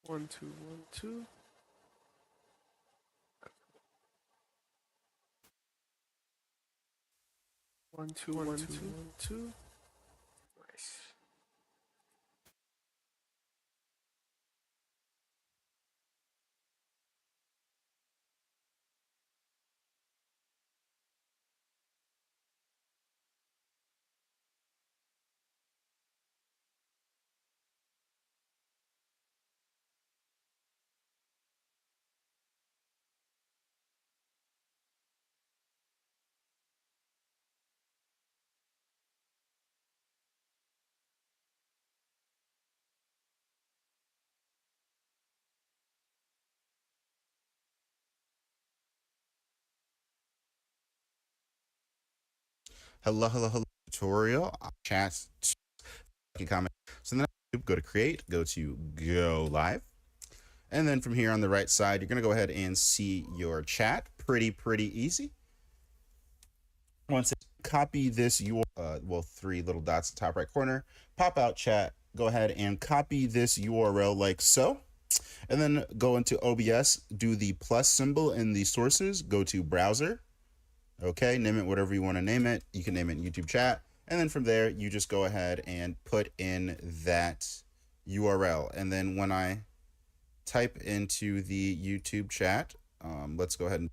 One, two, one, two. One, two, one, two, one, two. Nice. Hello, hello, hello. Tutorial. Chat. Comment. So then go to create, go to go live. And then from here on the right side, you're going to go ahead and see your chat. Pretty easy. Once copy this well, three little dots in the top right corner, pop out chat, go ahead and copy this URL like so. And then go into OBS, do the plus symbol in the sources, go to browser. Okay, name it whatever you want to name it. You can name it YouTube chat. And then from there, you just go ahead and put in that URL. And then when I type into the YouTube chat, let's go ahead and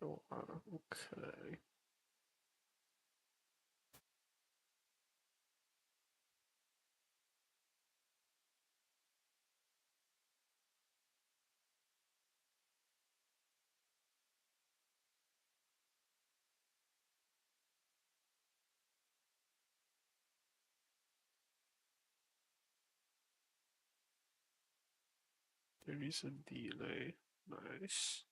Oh, okay. There is a delay. Nice.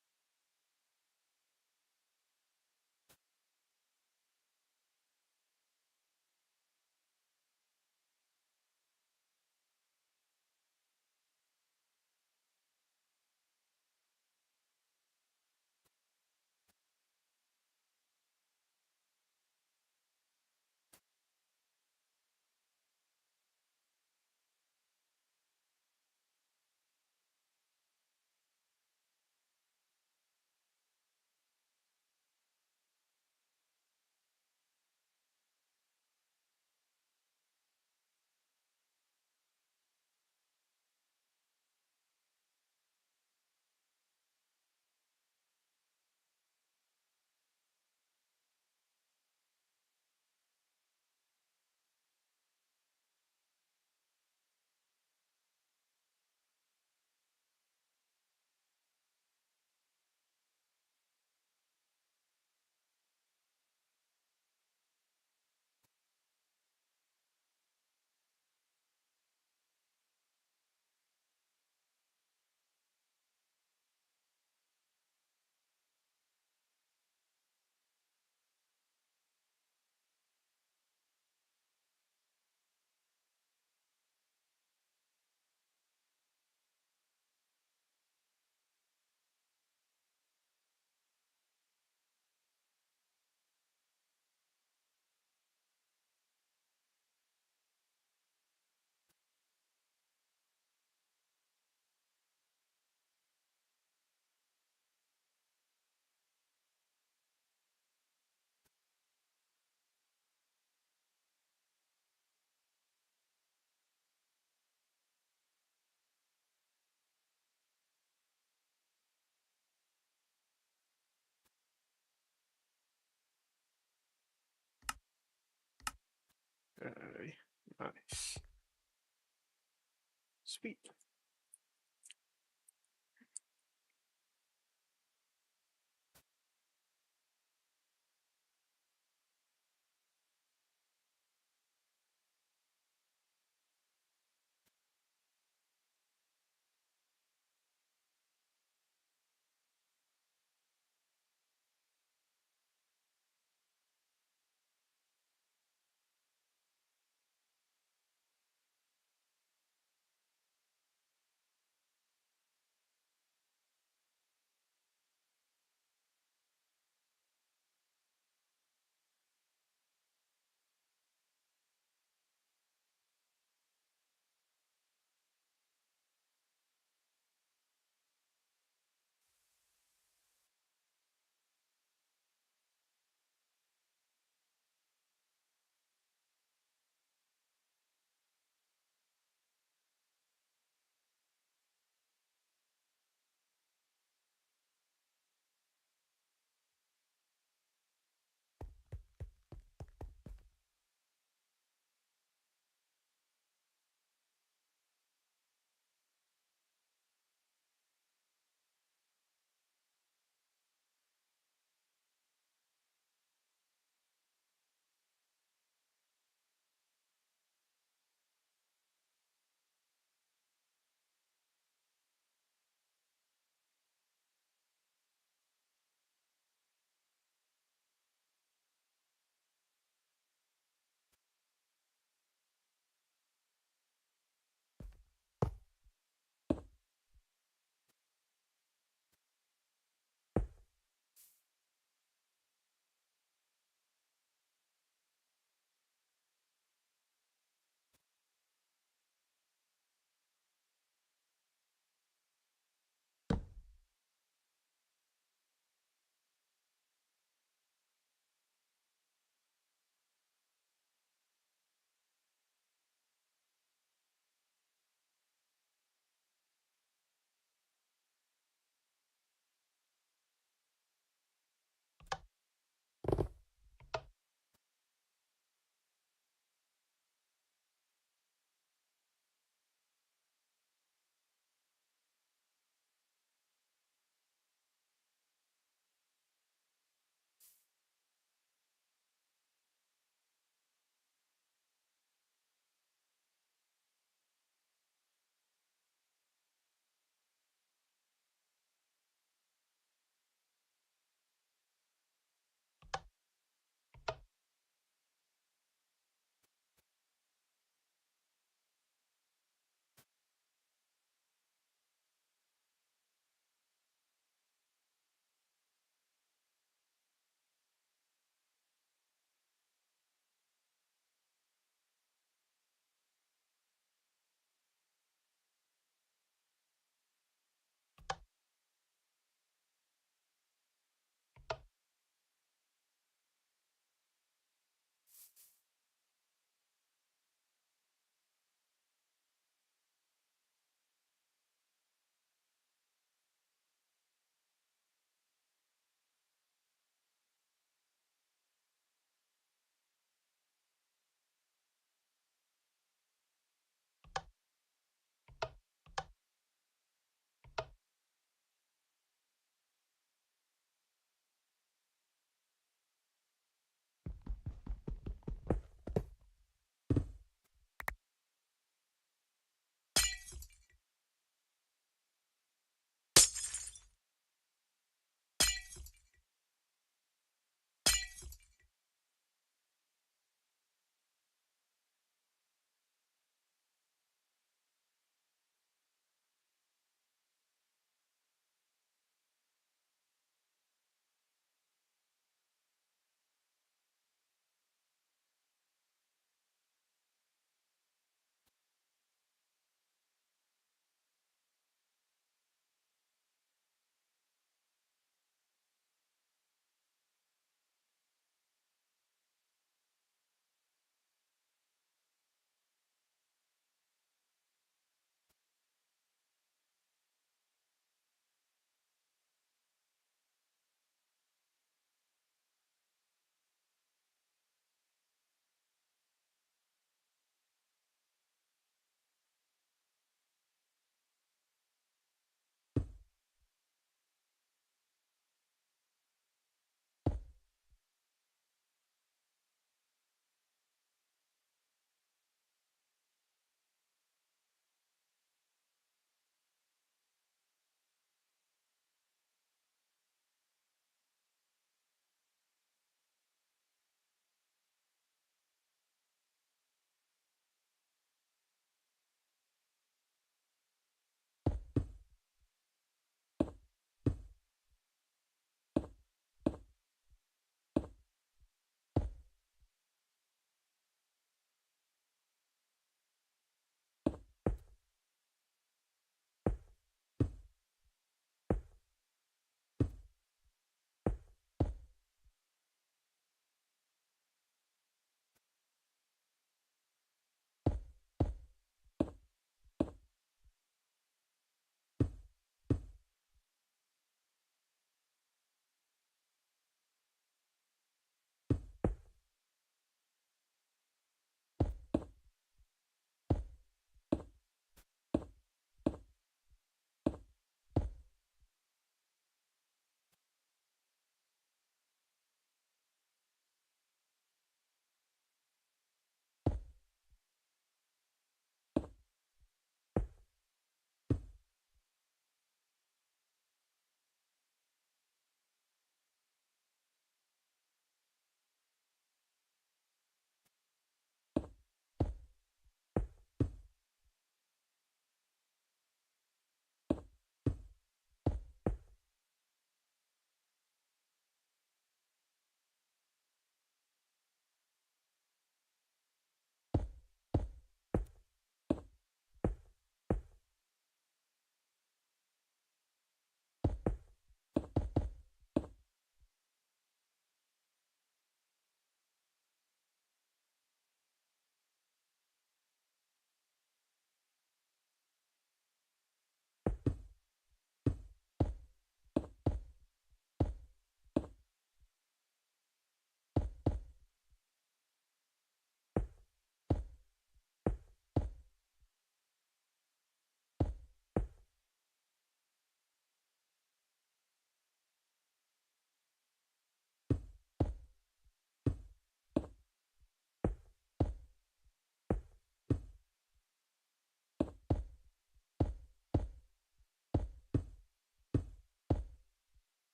Okay. Nice. Sweet.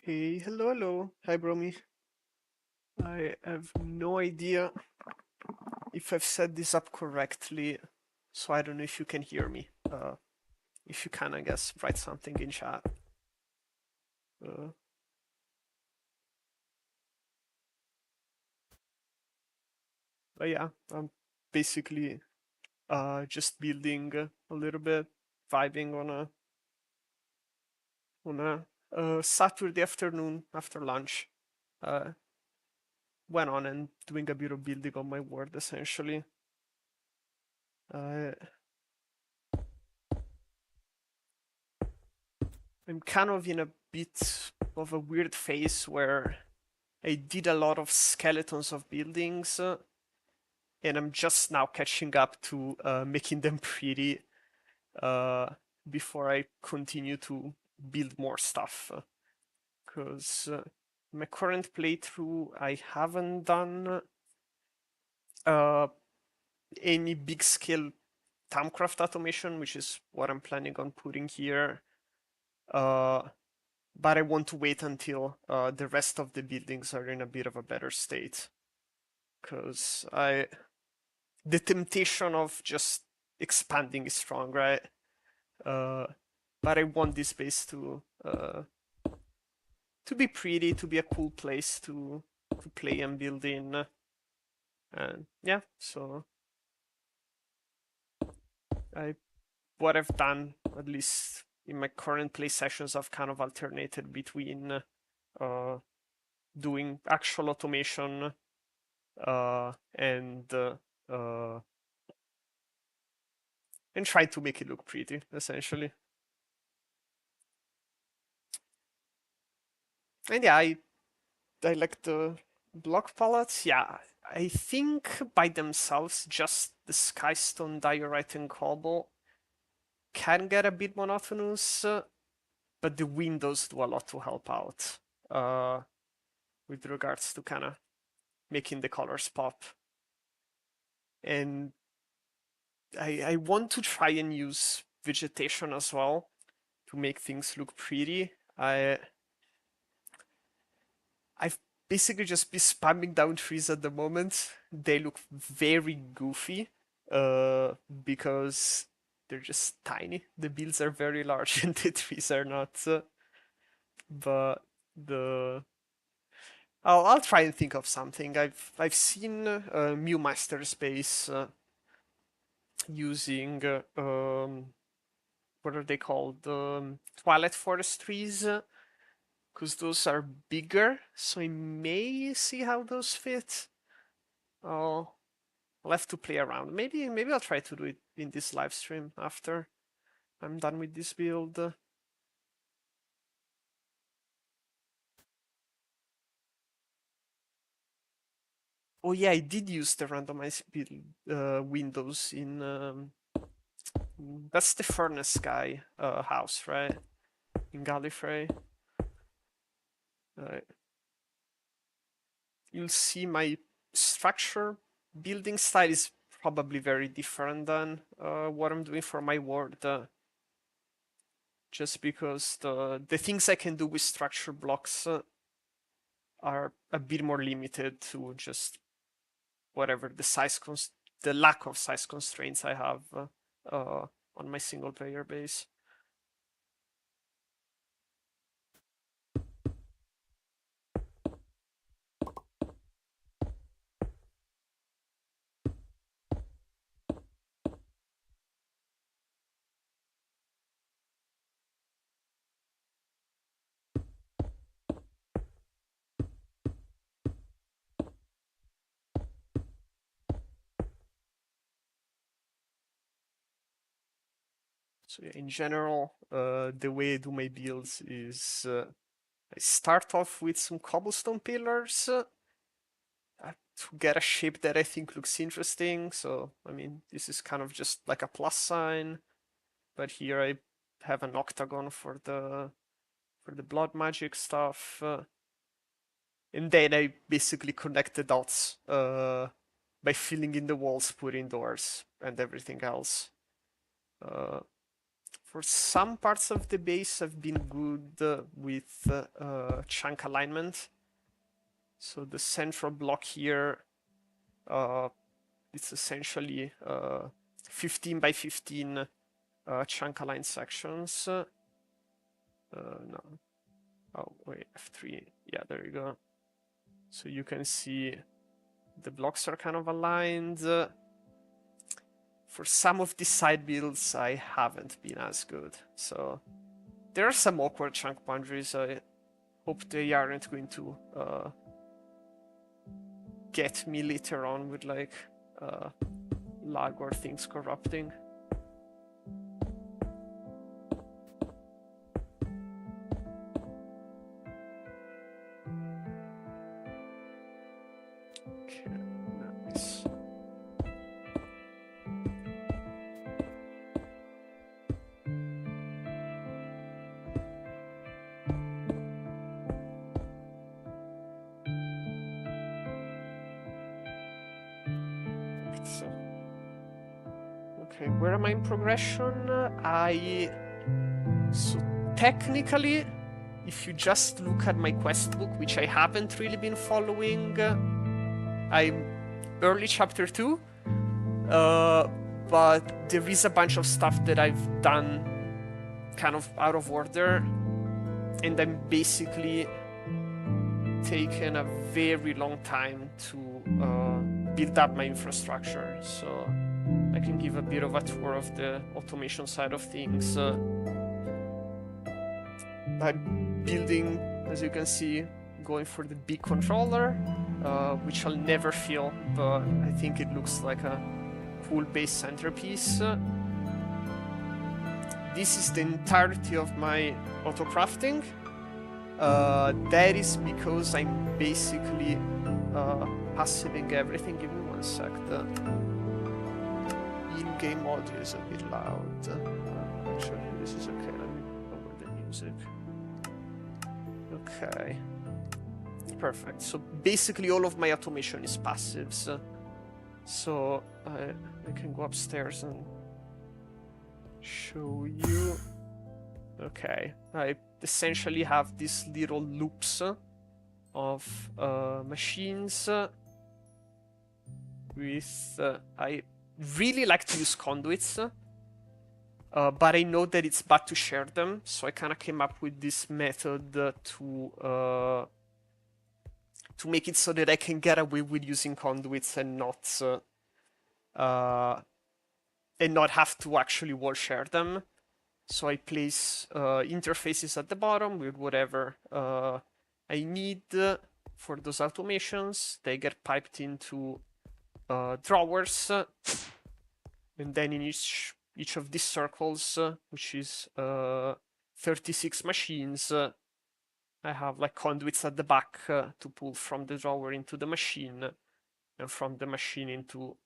Hey, hello, hello. Hi, Bromy. I have no idea if I've set this up correctly, so I don't know if you can hear me. If you can, I guess, write something in chat. Uh, but yeah, I'm basically just building a little bit, vibing on a Saturday afternoon after lunch. Uh, Went on and doing a bit of building on my word, essentially. Uh, I'm kind of in a bit of a weird phase where I did a lot of skeletons of buildings, and I'm just now catching up to making them pretty uh, before I continue to build more stuff. Because my current playthrough, I haven't done uh, any big scale Thamcraft automation, which is what I'm planning on putting here. But I want to wait until the rest of the buildings are in a bit of a better state. Because the temptation of just expanding is strong, right? But I want this base to be pretty, to be a cool place to play and build in. And yeah, so I what I've done, at least in my current play sessions, I've kind of alternated between doing actual automation uh, and trying to make it look pretty, essentially. And yeah, I like the block palettes. Yeah, I think by themselves, just the Skystone, Diorite, and Cobble can get a bit monotonous, but the windows do a lot to help out uh, with regards to kind of making the colors pop. And I want to try and use vegetation as well to make things look pretty. I've basically just been spamming down trees at the moment. They look very goofy because they're just tiny. The builds are very large and the trees are not. But the I'll try and think of something. I've seen Mew Master Space using what are they called? Twilight Forest trees, because those are bigger. So I may see how those fit. I'll have to play around. Maybe I'll try to do it in this live stream after I'm done with this build. Oh yeah, I did use the randomized build windows in that's the furnace guy house, right? In Gallifrey. Uh, you'll see my structure building style is probably very different than what I'm doing for my ward. Just because the things I can do with structure blocks are a bit more limited to just whatever the lack of size constraints I have on my single player base. So yeah, in general, the way I do my builds is I start off with some cobblestone pillars to get a shape that I think looks interesting. So I mean, this is kind of just like a plus sign, but here I have an octagon for the blood magic stuff. And then I basically connect the dots by filling in the walls, putting doors, and everything else. Uh, For some parts of the base, I've been good with chunk alignment. So the central block here, it's essentially 15 by 15 chunk aligned sections. No. Oh, wait, F3. Yeah, there you go. So you can see the blocks are kind of aligned. For some of these side builds, I haven't been as good. So there are some awkward chunk boundaries. I hope they aren't going to get me later on with like lag or things corrupting. Okay, nice. So, okay, where am I in progression? So technically, if you just look at my quest book, which I haven't really been following, I'm early chapter 2, but there is a bunch of stuff that I've done kind of out of order, and I'm basically taken a very long time to build up my infrastructure. So I can give a bit of a tour of the automation side of things. I'm building, as you can see, going for the big controller, which I'll never feel, but I think it looks like a cool base centerpiece. This is the entirety of my auto crafting. That is because I'm basically passiving everything. Give me one sec. The in-game audio is a bit loud. Actually, this is okay. Let me lower the music. Okay. Perfect. So basically all of my automation is passives. So I can go upstairs and show you. Okay. I essentially have these little loops of machines with... I really like to use conduits, but I know that it's bad to share them, so I kind of came up with this method to make it so that I can get away with using conduits and not have to actually wall share them. So I place interfaces at the bottom with whatever I need for those automations. They get piped into drawers, and then in each of these circles, which is 36 machines, I have like conduits at the back to pull from the drawer into the machine, and from the machine into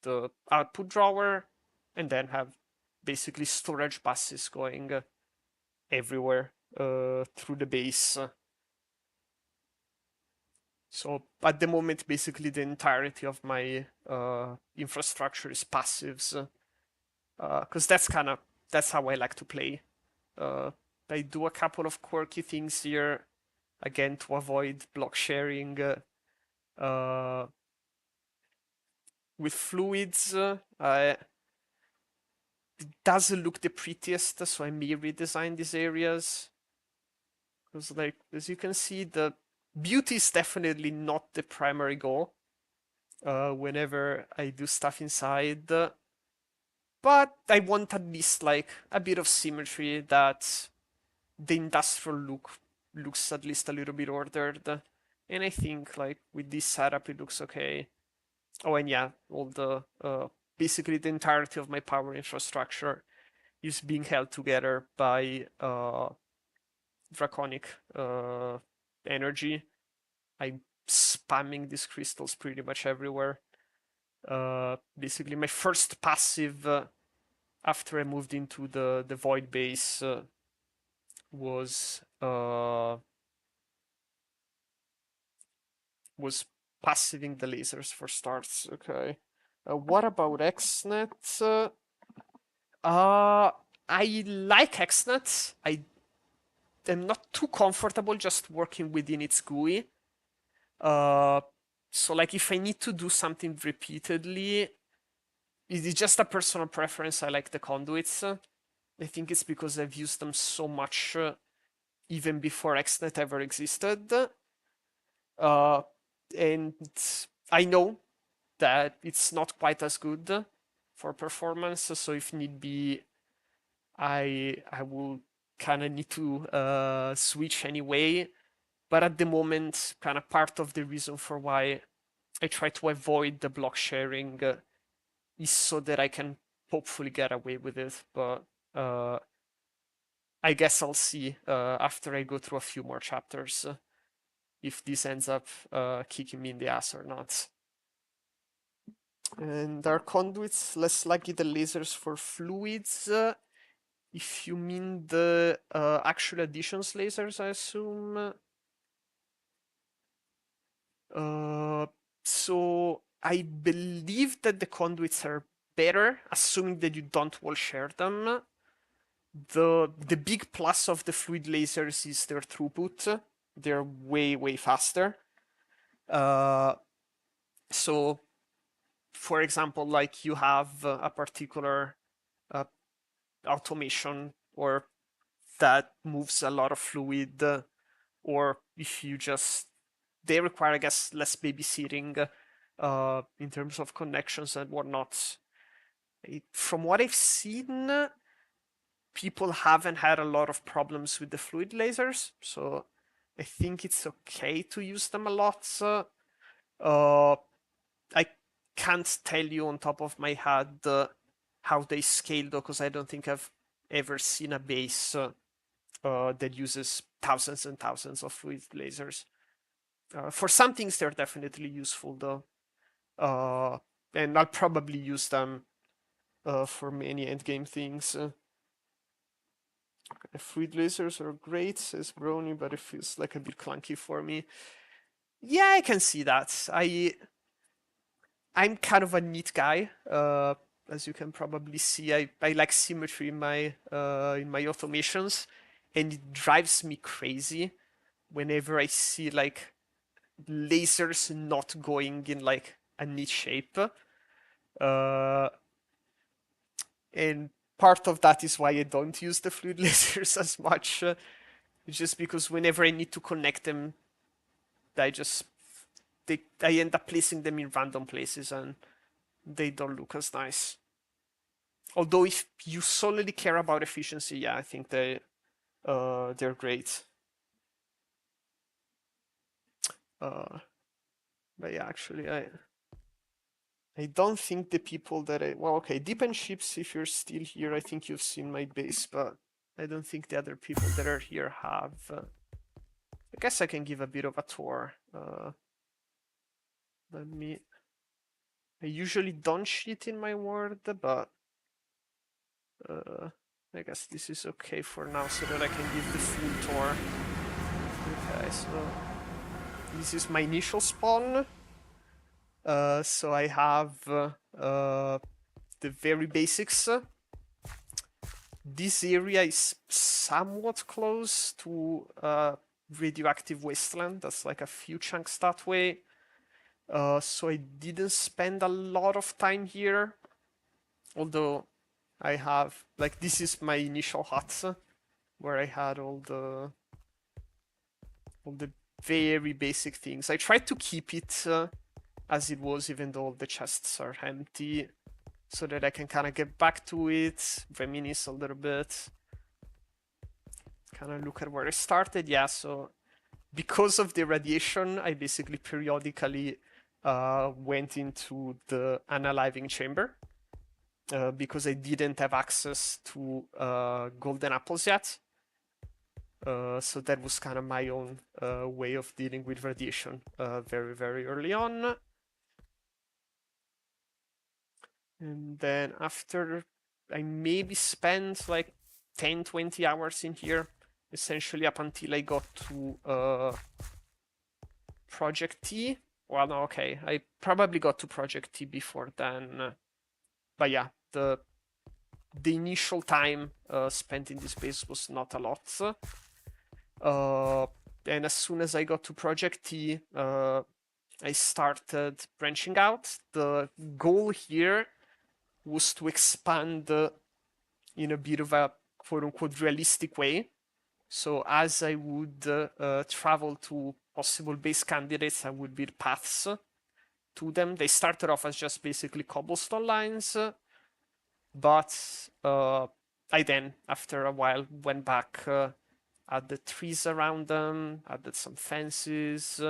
the output drawer, and then have basically storage buses going everywhere through the base. So at the moment, basically the entirety of my infrastructure is passives, because that's how I like to play. I do a couple of quirky things here, again to avoid block sharing. With fluids, it doesn't look the prettiest, so I may redesign these areas. Because, like, as you can see, the beauty is definitely not the primary goal whenever I do stuff inside. But I want at least, like, a bit of symmetry that the industrial looks at least a little bit ordered. And I think, like, with this setup, it looks okay. Oh, and yeah, all the basically the entirety of my power infrastructure is being held together by draconic energy. I'm spamming these crystals pretty much everywhere. Basically, my first passive after I moved into the void base was passiving the lasers for starts. Okay. What about XNet? I like XNet. I am not too comfortable just working within its GUI. So like if I need to do something repeatedly, it is just a personal preference. I like the conduits. I think it's because I've used them so much even before XNet ever existed. Uh, and I know that it's not quite as good for performance, so if need be, I will kind of need to switch anyway. But at the moment, kind of part of the reason for why I try to avoid the block sharing is so that I can hopefully get away with it. But uh, I guess I'll see after I go through a few more chapters if this ends up kicking me in the ass or not. And our conduits, less likely the lasers for fluids. If you mean the actual additions lasers, I assume. Uh, so I believe that the conduits are better, assuming that you don't wall share them. The big plus of the fluid lasers is their throughput. They're way faster. Uh, so, for example, like you have a particular uh, automation or that moves a lot of fluid, or if you just they require, I guess, less babysitting in terms of connections and whatnot. From what I've seen, people haven't had a lot of problems with the fluid lasers, so I think it's okay to use them a lot. I can't tell you on top of my head how they scale though, because I don't think I've ever seen a base that uses thousands and thousands of fluid lasers. For some things, they're definitely useful though, uh, and I'll probably use them for many endgame things. Fluid lasers are great, says Brony, but it feels like a bit clunky for me. Yeah, I can see that. I'm kind of a neat guy. As you can probably see, I like symmetry in my automations, and it drives me crazy whenever I see like lasers not going in like a neat shape. Uh, and part of that is why I don't use the fluid lasers as much. Just because whenever I need to connect them, I just I end up placing them in random places and they don't look as nice. Although if you solely care about efficiency, yeah, I think they're great. Uh, but yeah, actually, I don't think the people that well, okay, Deep and Ships, if you're still here, I think you've seen my base, but I don't think the other people that are here have. I guess I can give a bit of a tour. Let me. I usually don't cheat in my word, but I guess this is okay for now, so that I can give the full tour. Okay, so this is my initial spawn. So I have the very basics. This area is somewhat close to radioactive wasteland. That's like a few chunks that way. So I didn't spend a lot of time here. Although I have, like, this is my initial hut where I had all the very basic things. I tried to keep it as it was, even though all the chests are empty, so that I can kind of get back to it, reminisce a little bit, kind of look at where I started. Yeah, so because of the radiation, I basically periodically went into the unaliving chamber because I didn't have access to golden apples yet. So that was kind of my own way of dealing with radiation very early on. And then after I maybe spent like 10-20 hours in here, essentially up until I got to Project T. Well, no, okay, I probably got to Project T before then. But yeah, the initial time spent in this base was not a lot. And as soon as I got to Project T, I started branching out. The goal here was to expand in a bit of a quote-unquote realistic way. So as I would travel to possible base candidates, I would build paths to them. They started off as just basically cobblestone lines, but I then, after a while, went back, added trees around them, added some fences,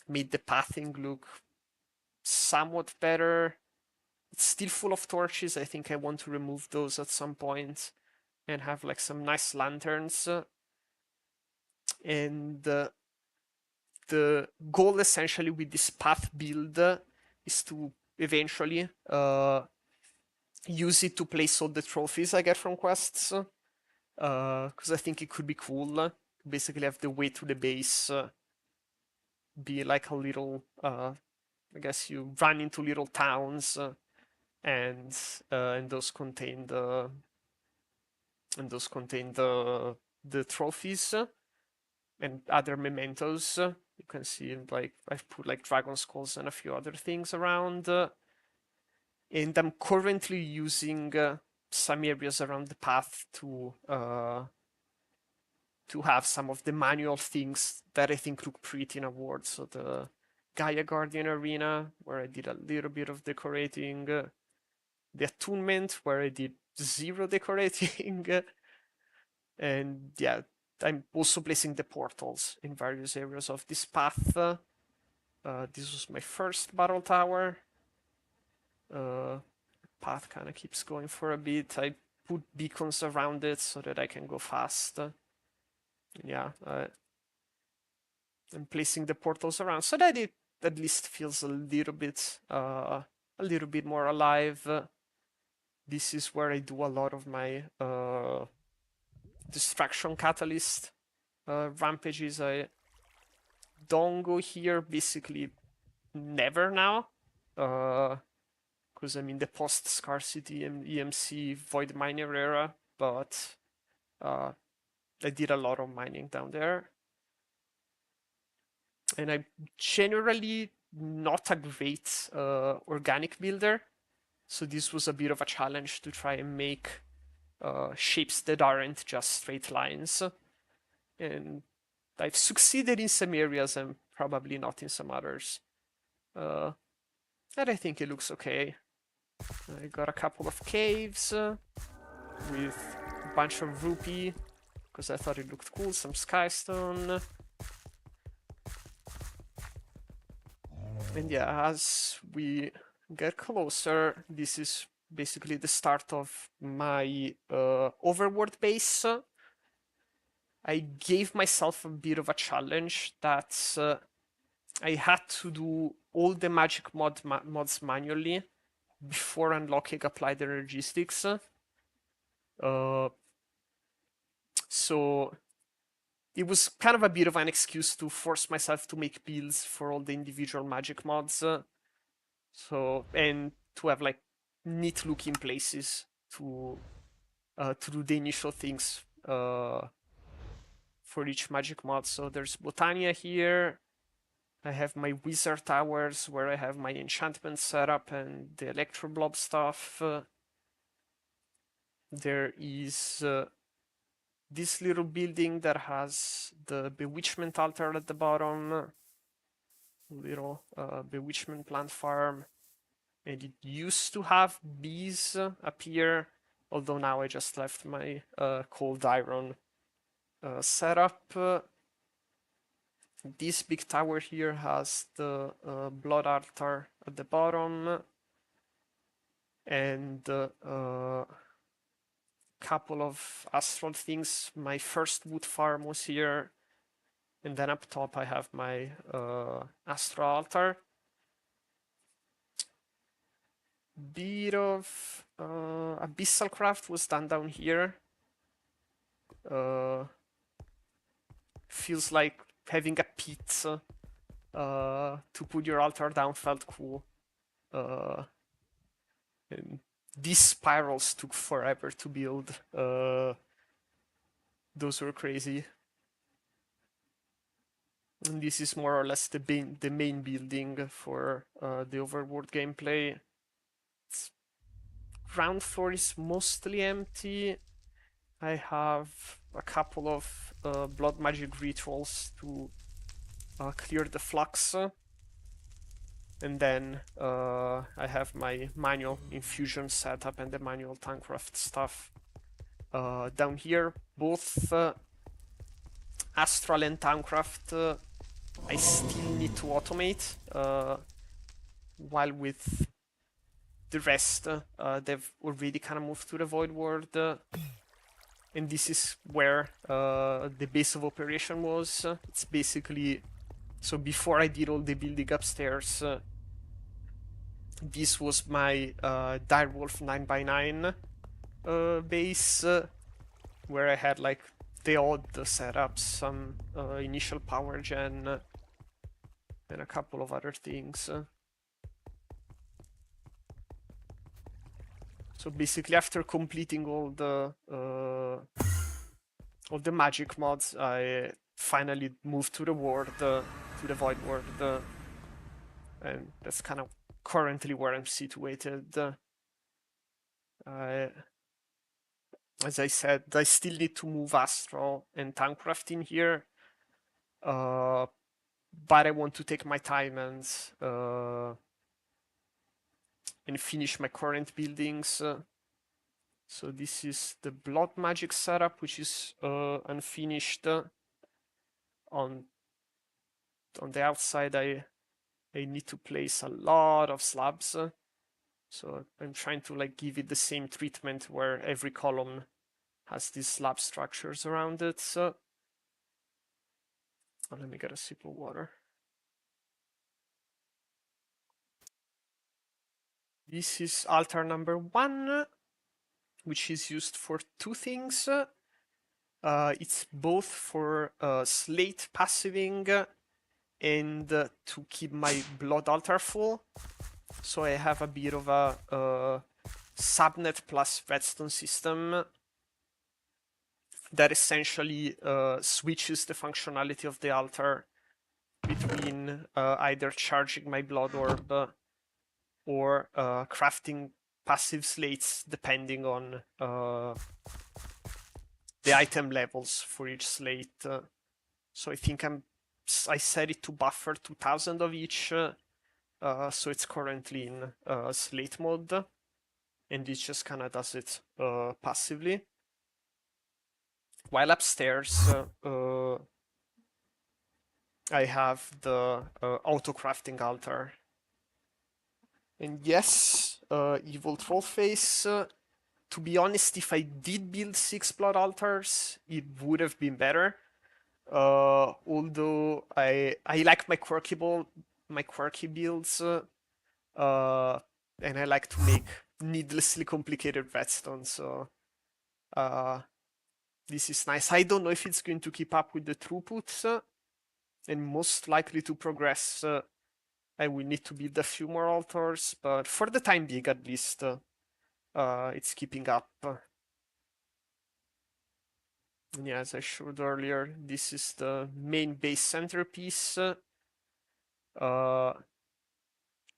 made the pathing look somewhat better. It's still full of torches. I think I want to remove those at some point and have like some nice lanterns. And the goal essentially with this path build is to eventually use it to place all the trophies I get from quests. Because I think it could be cool. Basically have the way to the base be like a little, I guess you run into little towns and those contain the trophies and other mementos. You can see like I've put like dragon skulls and a few other things around. And I'm currently using some areas around the path to have some of the manual things that I think look pretty in a world. So the Gaia Guardian Arena, where I did a little bit of decorating, the attunement, where I did zero decorating, and yeah, I'm also placing the portals in various areas of this path. This was my first battle tower. Path kind of keeps going for a bit. I put beacons around it so that I can go fast. Yeah, I'm placing the portals around so that it at least feels a little bit more alive. This is where I do a lot of my distraction catalyst rampages. I don't go here basically never now, because I'm in the post-scarcity and EMC void miner era, but I did a lot of mining down there. And I'm generally not a great organic builder, so this was a bit of a challenge to try and make shapes that aren't just straight lines. And I've succeeded in some areas and probably not in some others. And I think it looks okay. I got a couple of caves with a bunch of rupee because I thought it looked cool. Some skystone. And yeah, as we get closer, this is basically the start of my overworld base. I gave myself a bit of a challenge that I had to do all the magic mods manually before unlocking applied energistics. So it was kind of a bit of an excuse to force myself to make builds for all the individual magic mods. So and to have like neat looking places to do the initial things for each magic mod. So there's Botania here. I have my wizard towers where I have my enchantment setup and the electro blob stuff. There is this little building that has the bewitchment altar at the bottom, little bewitchment plant farm, and it used to have bees appear, although now I just left my cold iron setup. This big tower here has the blood altar at the bottom, and couple of astral things. My first wood farm was here, and then up top I have my astral altar. Bit of abyssal craft was done down here. Feels like having a pit to put your altar down felt cool. And these spirals took forever to build. Those were crazy. And this is more or less the main building for the overworld gameplay. Ground floor is mostly empty. I have a couple of blood magic rituals to clear the flux. And then I have my manual infusion setup and the manual Tankcraft stuff down here. Both Astral and Tankcraft I still need to automate, while with the rest they've already kind of moved to the Void World. And this is where the base of operation was. It's basically, so before I did all the building upstairs, this was my Direwolf 9x9 base, where I had like the odd setups, some initial power gen, and a couple of other things. So basically, after completing all the magic mods, I finally moved to the world, to the Void World, and that's kind of currently where I'm situated. As I said, I still need to move Astral and Tankcraft in here, but I want to take my time and finish my current buildings. So this is the blood magic setup, which is unfinished. On the outside, I need to place a lot of slabs. So I'm trying to like give it the same treatment where every column has these slab structures around it. So let me get a sip of water. This is altar number 1, which is used for 2 things. It's both for slate passiving and to keep my blood altar full. So I have a bit of a subnet plus redstone system that essentially switches the functionality of the altar between either charging my blood orb or crafting passive slates depending on the item levels for each slate. So I think I set it to buffer 2000 of each, so it's currently in slate mode, and it just kind of does it passively. While upstairs, I have the auto crafting altar. And yes, evil troll face. To be honest, if I did build 6 blood altars, it would have been better. Although I like my quirky builds, and I like to make needlessly complicated redstone. So this is nice. I don't know if it's going to keep up with the throughput, and most likely to progress. I will need to build a few more altars, but for the time being, at least, it's keeping up. Yeah, as I showed earlier, this is the main base centerpiece.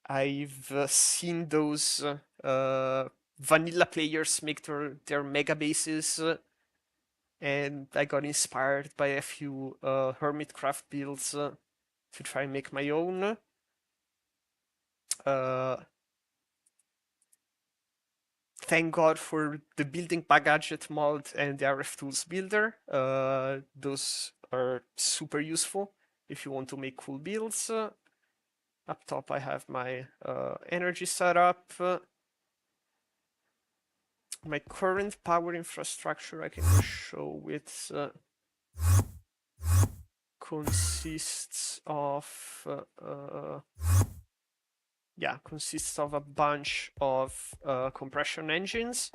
I've seen those vanilla players make their mega bases, and I got inspired by a few Hermitcraft builds to try and make my own. Thank God for the Building by Gadget mod and the RF Tools Builder. Those are super useful if you want to make cool builds. Up top I have my energy setup. My current power infrastructure I can show it consists of a bunch of compression engines.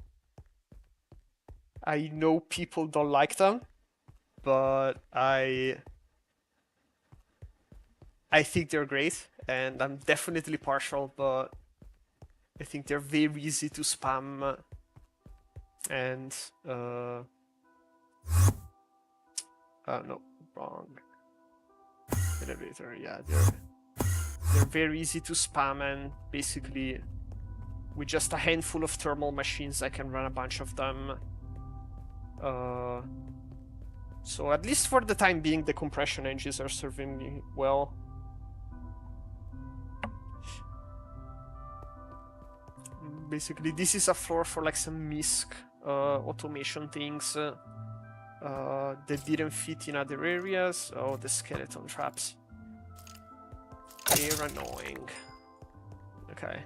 I know people don't like them, but I think they're great, and I'm definitely partial, but I think they're very easy to spam, and no, wrong elevator. Yeah, they're very easy to spam, and basically with just a handful of thermal machines, I can run a bunch of them. So at least for the time being, the compression engines are serving me well. Basically, this is a floor for like some MISC automation things that didn't fit in other areas. Oh, the skeleton traps. They're annoying. Okay.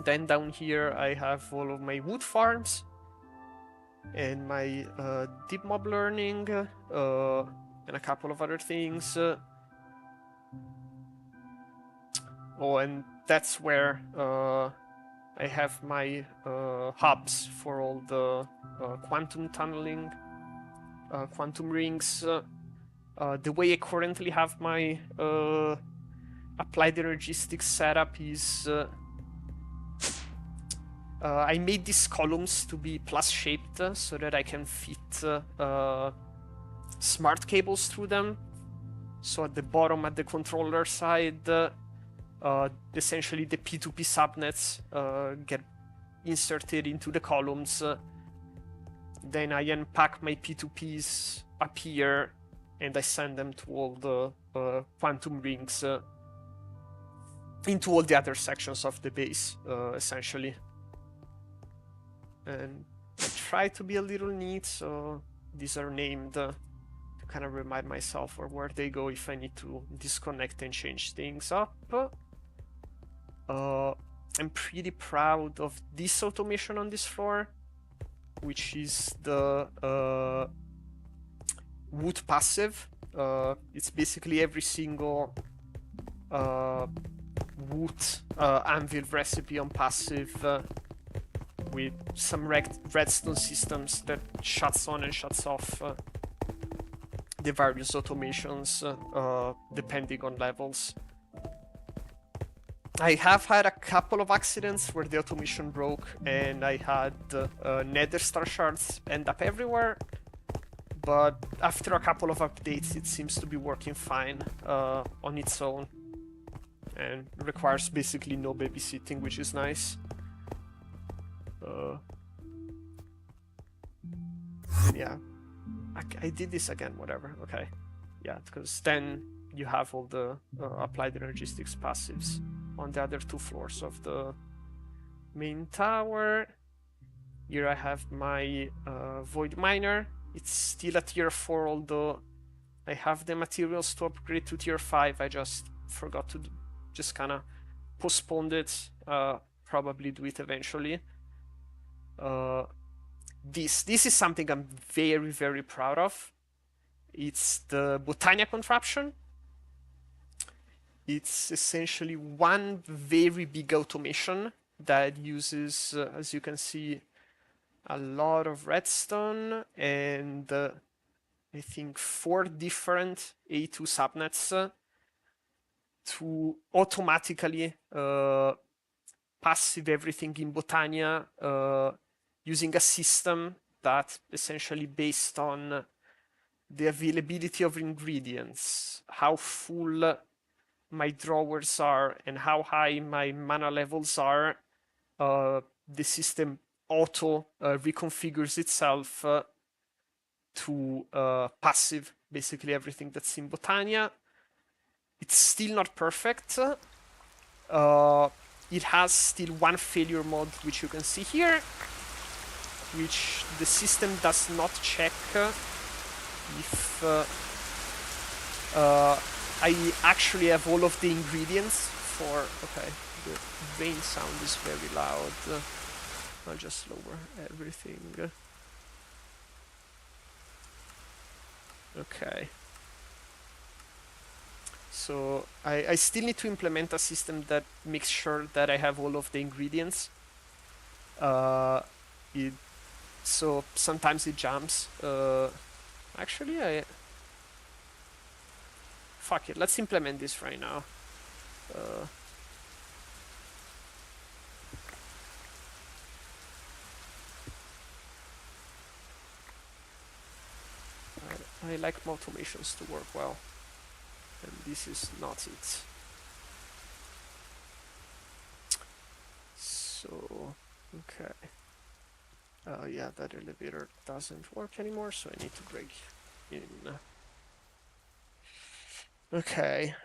Then down here I have all of my wood farms and my deep mob learning and a couple of other things. Oh, and that's where I have my hubs for all the quantum tunneling, quantum rings. The way I currently have my applied energistics setup is I made these columns to be plus shaped so that I can fit smart cables through them. So at the bottom, at the controller side, essentially the P2P subnets get inserted into the columns. Then I unpack my P2Ps up here and I send them to all the quantum rings into all the other sections of the base, essentially. And I try to be a little neat, so these are named to kind of remind myself or where they go if I need to disconnect and change things up. I'm pretty proud of this automation on this floor, which is the wood passive. It's basically every single wood anvil recipe on passive with some redstone systems that shuts on and shuts off the various automations depending on levels. I have had a couple of accidents where the automation broke and I had nether star shards end up everywhere, but after a couple of updates it seems to be working fine on its own and requires basically no babysitting, which is nice. Yeah, I did this again, whatever, okay. Yeah, because then you have all the applied energistics passives on the other two floors of the main tower. Here I have my void miner. It's still at tier 4, although I have the materials to upgrade to tier 5. I just forgot to just kind of postponed it. Probably do it eventually. This is something I'm very, very proud of. It's the Botania contraption. It's essentially one very big automation that uses, as you can see, a lot of redstone and I think 4 different A2 subnets to automatically passive everything in Botania using a system that essentially based on the availability of ingredients, how full my drawers are and how high my mana levels are, the system auto reconfigures itself to passive basically everything that's in Botania. It's still not perfect. It has still one failure mode, which you can see here, which the system does not check if I actually have all of the ingredients for... Okay, the rain sound is very loud. I'll just lower everything. Okay. So I still need to implement a system that makes sure that I have all of the ingredients. So sometimes it jumps. Actually, fuck it, let's implement this right now. I like my automations to work well, and this is not it. So, okay. Yeah, that elevator doesn't work anymore, so I need to break in. Okay.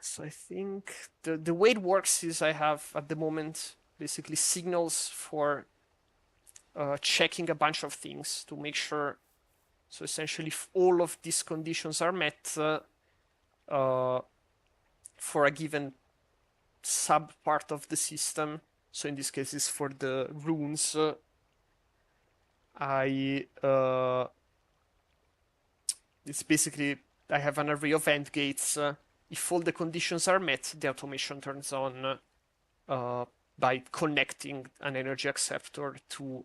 So I think the way it works is I have at the moment basically signals for checking a bunch of things to make sure. So essentially, if all of these conditions are met for a given sub part of the system. So in this case, it's for the runes. It's basically I have an array of AND gates. If all the conditions are met, the automation turns on by connecting an energy acceptor to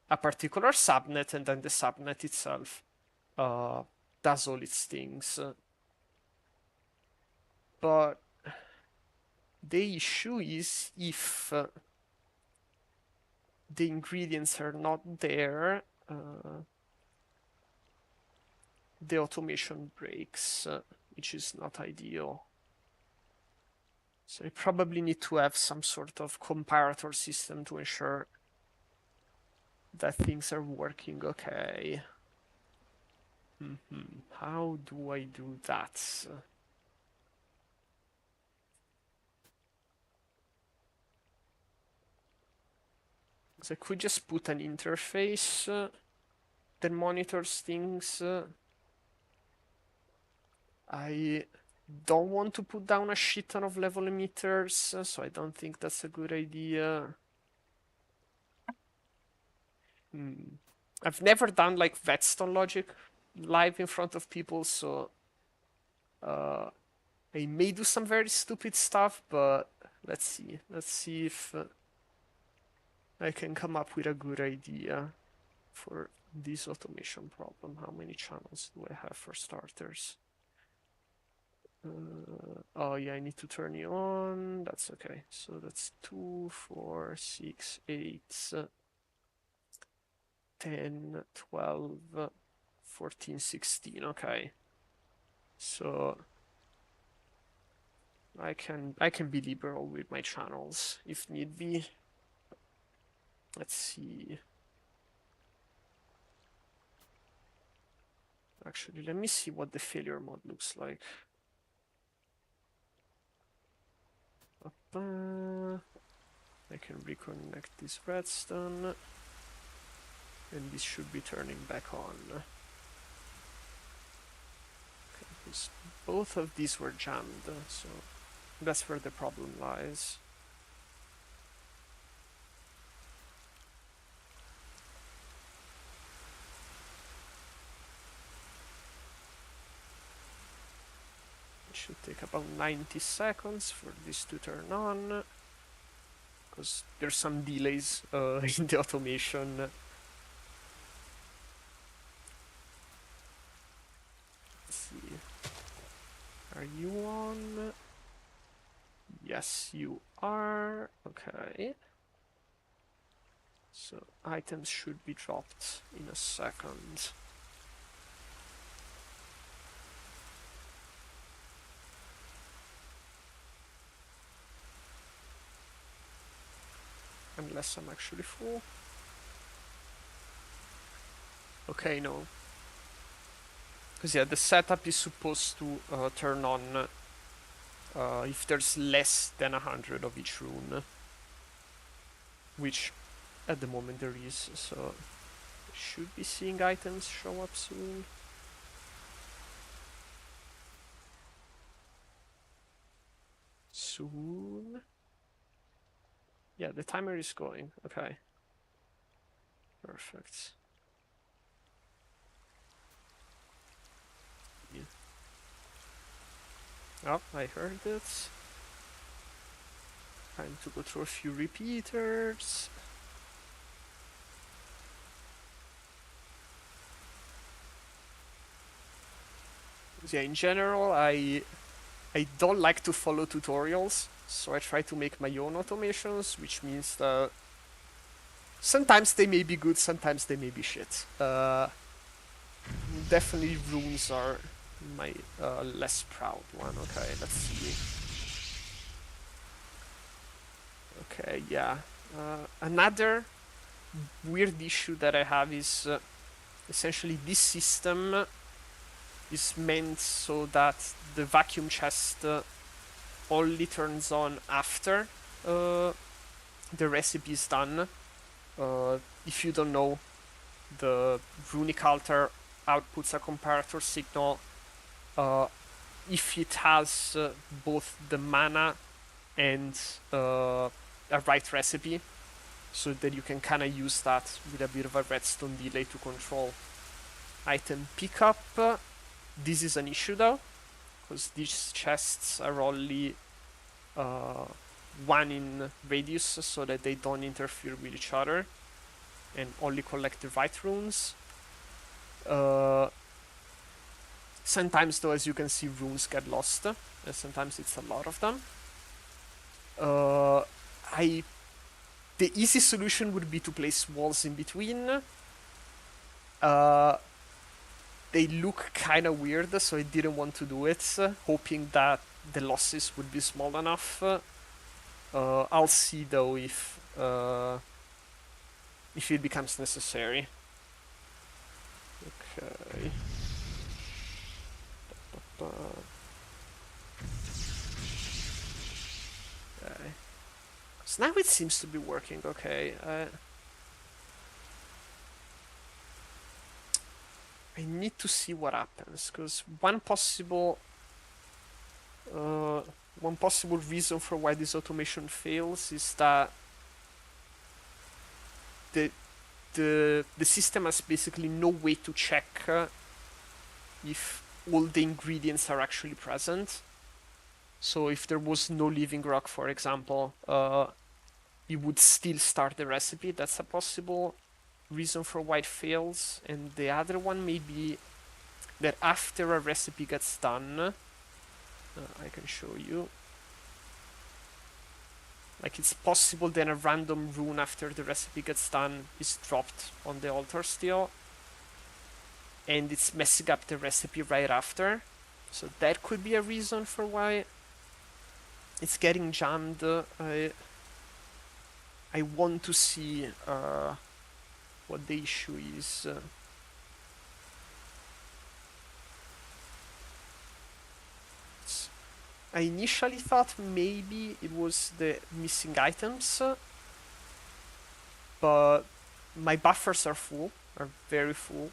a particular subnet, and then the subnet itself does all its things. But the issue is if the ingredients are not there, the automation breaks, which is not ideal. So I probably need to have some sort of comparator system to ensure that things are working okay. How do I do that? So I could just put an interface that monitors things. I don't want to put down a shit ton of level emitters, so I don't think that's a good idea. I've never done like Whetstone logic live in front of people, so I may do some very stupid stuff, but let's see. Let's see if I can come up with a good idea for this automation problem. How many channels do I have for starters? Oh yeah, I need to turn you on. That's okay. So that's 2, 4, 6, 8, 10, 12, 14, 16. Okay. So I can be liberal with my channels if need be. Let's see. Actually, let me see what the failure mode looks like. I can reconnect this redstone, and this should be turning back on. Okay, both of these were jammed, so that's where the problem lies. It should take about 90 seconds for this to turn on, because there's some delays in the automation. Let's see. Are you on? Yes, you are. Okay. So items should be dropped in a second. Unless I'm actually full. Okay, no. Because yeah, the setup is supposed to turn on if there's less than 100 of each rune. Which at the moment there is, so I should be seeing items show up soon. Soon? Yeah, the timer is going. Okay. Perfect. Yeah. Oh, I heard it. Time to go through a few repeaters. Yeah, in general, I don't like to follow tutorials, so I try to make my own automations, which means that sometimes they may be good, sometimes they may be shit. Definitely runes are my less proud one. Okay, let's see. Okay, yeah. Another weird issue that I have is essentially this system is meant so that the vacuum chest only turns on after uh, the recipe is done. If you don't know, the runic altar outputs a comparator signal uh, if it has both the mana and a right recipe, so that you can kind of use that with a bit of a redstone delay to control item pickup. This is an issue though, because these chests are only uh, one in radius, so that they don't interfere with each other and only collect the right runes. Sometimes though, as you can see, runes get lost, and sometimes it's a lot of them. I The easy solution would be to place walls in between. They look kind of weird, so I didn't want to do it, hoping that the losses would be small enough. I'll see though if it becomes necessary. Okay. Okay. So now it seems to be working okay. I need to see what happens, because uh, one possible reason for why this automation fails is that the the system has basically no way to check if all the ingredients are actually present. So if there was no living rock, for example, you would still start the recipe. That's a possible reason for why it fails. And the other one may be that after a recipe gets done, I can show you. Like, it's possible that a random rune after the recipe gets done is dropped on the altar still, and it's messing up the recipe right after. So that could be a reason for why it's getting jammed. I want to see what the issue is. I initially thought maybe it was the missing items, but my buffers are very full.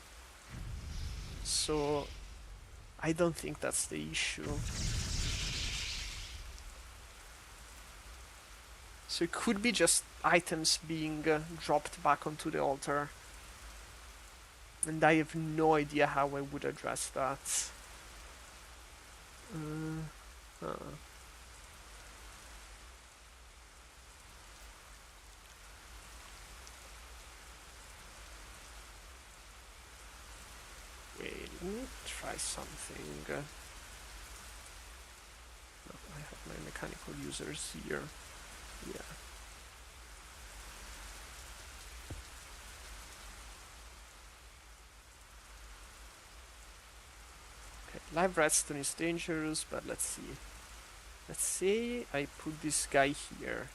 So I don't think that's the issue. So it could be just items being dropped back onto the altar. And I have no idea how I would address that. Wait, let me try something. No, I have my mechanical users here. Yeah. Okay, live redstone is dangerous, but let's see. Let's say I put this guy here.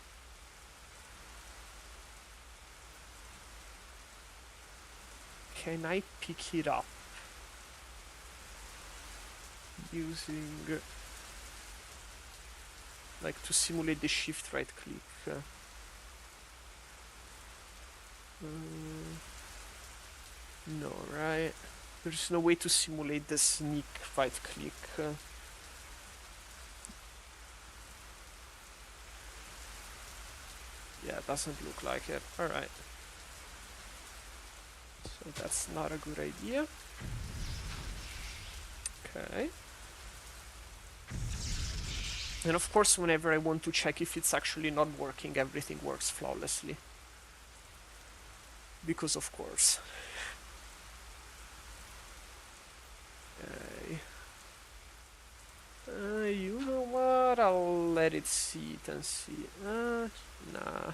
Can I pick it up using like to simulate the shift right click? No, right? There's no way to simulate the sneak right click. Yeah, it doesn't look like it. Alright. So that's not a good idea. Okay. And of course, whenever I want to check if it's actually not working, everything works flawlessly. Because of course. Okay. You know what? I'll let it see it and see. Nah.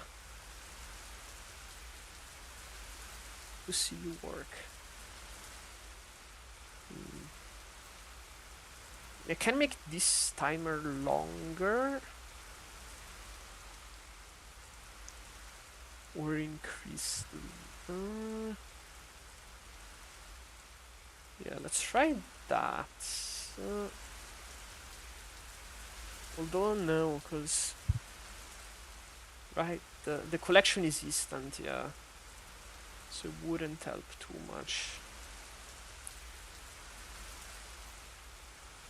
To see you work. I can make this timer longer. Or increase the... yeah, let's try that. Although no, because... right, the collection is instant, yeah. So it wouldn't help too much.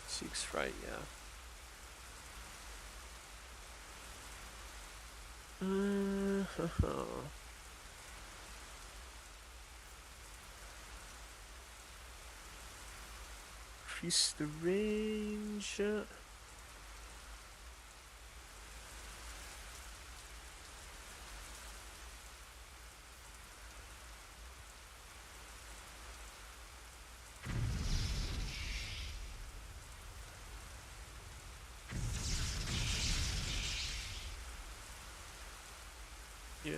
6, right, yeah. Increase the range. Yeah.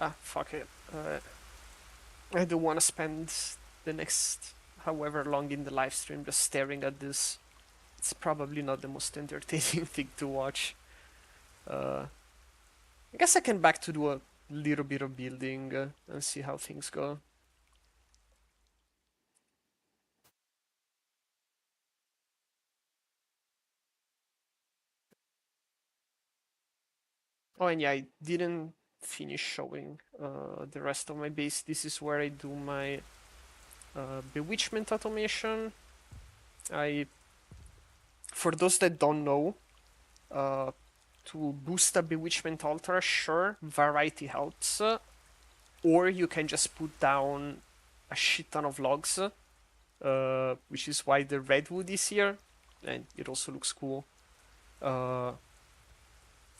Ah, fuck it. I don't want to spend the next however long in the live stream just staring at this. It's probably not the most entertaining thing to watch. I guess I can back to do a little bit of building and see how things go. Oh, and yeah, I didn't finish showing the rest of my base. This is where I do my bewitchment automation. For those that don't know, to boost a bewitchment altar, sure, variety helps, or you can just put down a shit ton of logs, which is why the redwood is here, and it also looks cool.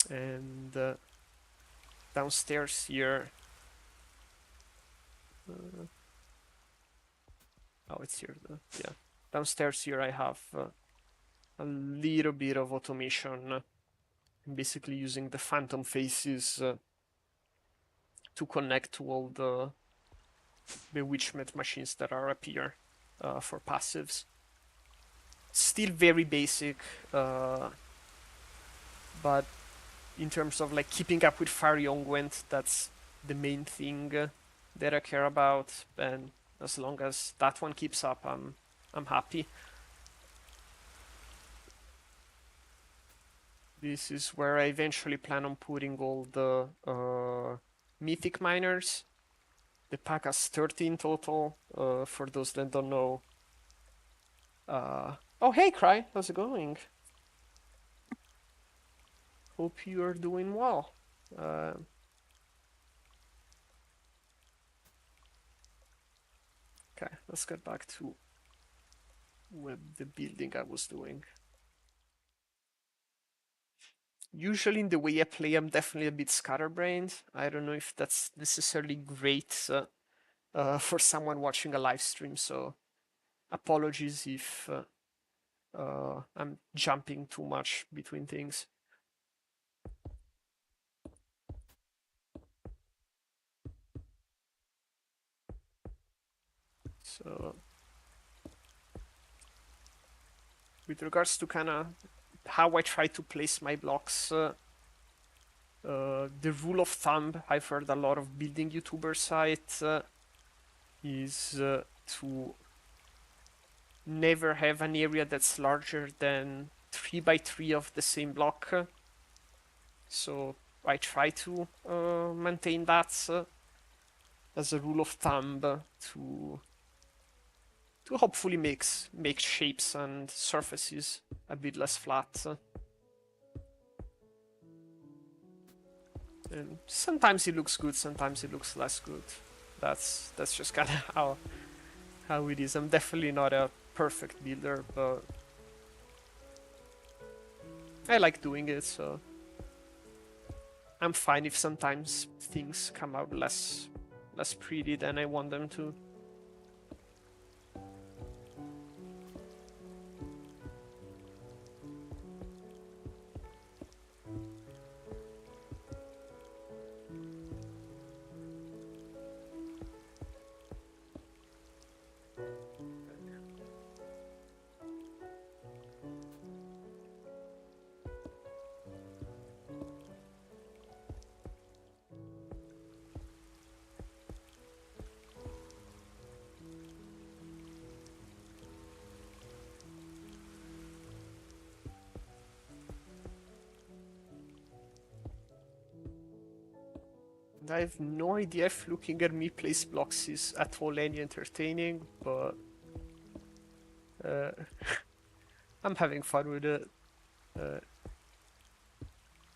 And downstairs here, oh, it's here. Yeah, downstairs here I have a little bit of automation. I'm basically using the phantom faces to connect to all the bewitchment machines that are up here for passives. Still very basic, but in terms of like keeping up with Fiery Unguent, that's the main thing that I care about, and as long as that one keeps up, I'm happy. This is where I eventually plan on putting all the mythic miners. The pack has 13 total, for those that don't know. Oh, hey, Cry, how's it going? Hope you are doing well. Okay, let's get back to the building I was doing. Usually in the way I play, I'm definitely a bit scatterbrained. I don't know if that's necessarily great for someone watching a live stream, so apologies if I'm jumping too much between things. So, with regards to kind of how I try to place my blocks, the rule of thumb I've heard a lot of building YouTuber cite is to never have an area that's larger than 3 by 3 of the same block. So I try to maintain that as a rule of thumb to hopefully make shapes and surfaces a bit less flat. And sometimes it looks good, sometimes it looks less good. That's just kind of how it is. I'm definitely not a perfect builder, but I like doing it, so I'm fine if sometimes things come out less pretty than I want them to. I have no idea if looking at me place blocks is at all any entertaining, but uh, I'm having fun with it. Uh,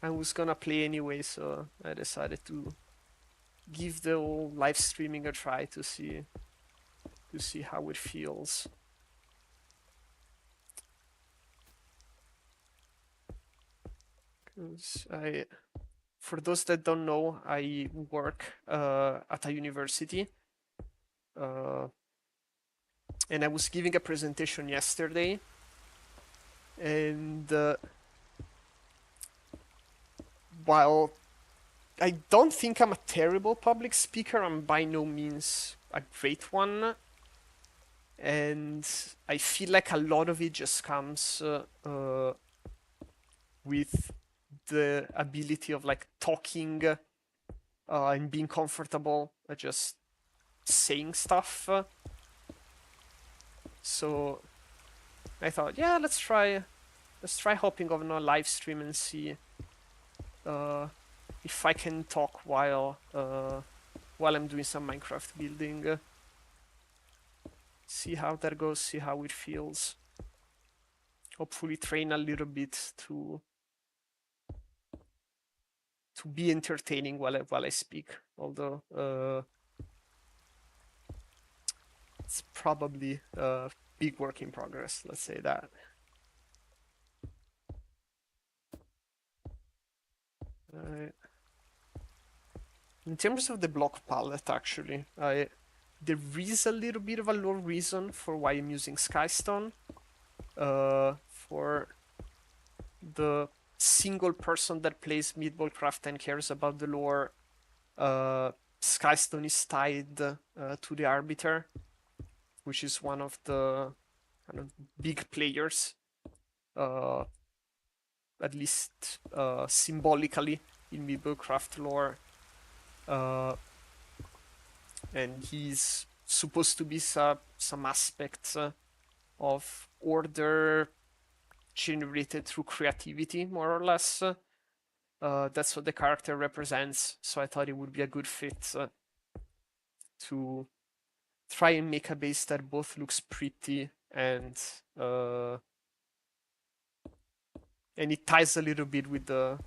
I was gonna play anyway, so I decided to give the whole live streaming a try to see how it feels. 'Cause for those that don't know, I work at a university, uh, and I was giving a presentation yesterday, and while I don't think I'm a terrible public speaker, I'm by no means a great one, and I feel like a lot of it just comes with the ability of like talking and being comfortable just saying stuff. So I thought, yeah, let's try hopping on a live stream and see if I can talk while I'm doing some Minecraft building. See how that goes, see how it feels. Hopefully train a little bit to be entertaining while I speak. Although it's probably a big work in progress, let's say that. In terms of the block palette, actually, there is a little bit of a lore reason for why I'm using Skystone. For the single person that plays Meatballcraft and cares about the lore, Skystone is tied to the Arbiter, which is one of the kind of big players, at least symbolically in Meatballcraft lore. And he's supposed to be some aspects of order generated through creativity, more or less. That's what the character represents, so I thought it would be a good fit to try and make a base that both looks pretty and it ties a little bit with the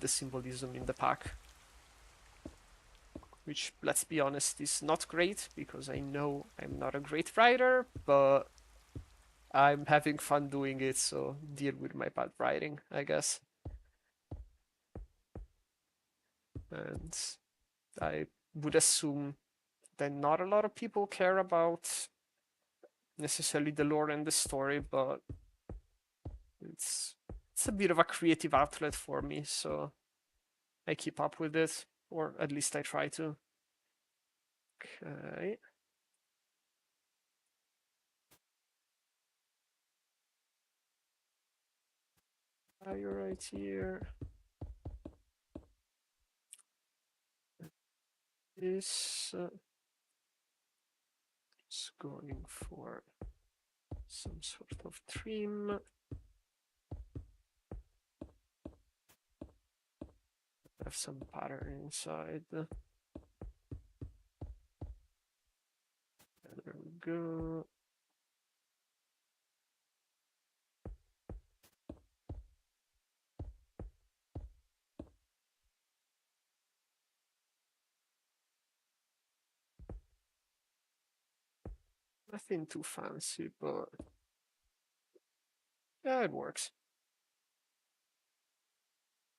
symbolism in the pack. Which, let's be honest, is not great, because I know I'm not a great writer, but I'm having fun doing it, so deal with my bad writing, I guess. And I would assume that not a lot of people care about necessarily the lore and the story, but it's a bit of a creative outlet for me, so I keep up with it, or at least I try to. Okay. You're right here. This is going for some sort of trim. Have some pattern inside. There we go. Nothing too fancy, but yeah, it works.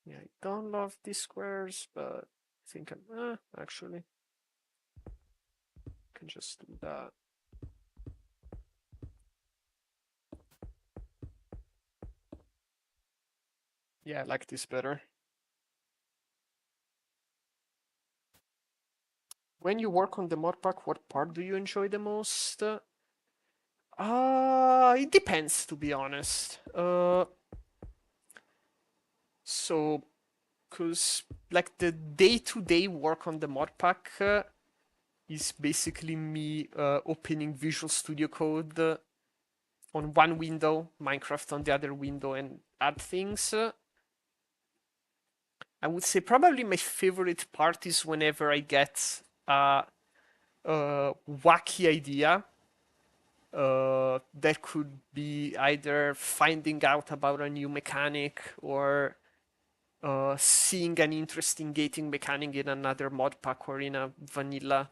Yeah, I don't love these squares, but I think I'm, actually, I can just do that. Yeah, I like this better. When you work on the mod pack, what part do you enjoy the most? It depends, to be honest. So, cause like the day-to-day work on the mod pack is basically me opening Visual Studio Code on one window, Minecraft on the other window, and add things. I would say probably my favorite part is whenever I get a wacky idea. That could be either finding out about a new mechanic or seeing an interesting gating mechanic in another mod pack or in a vanilla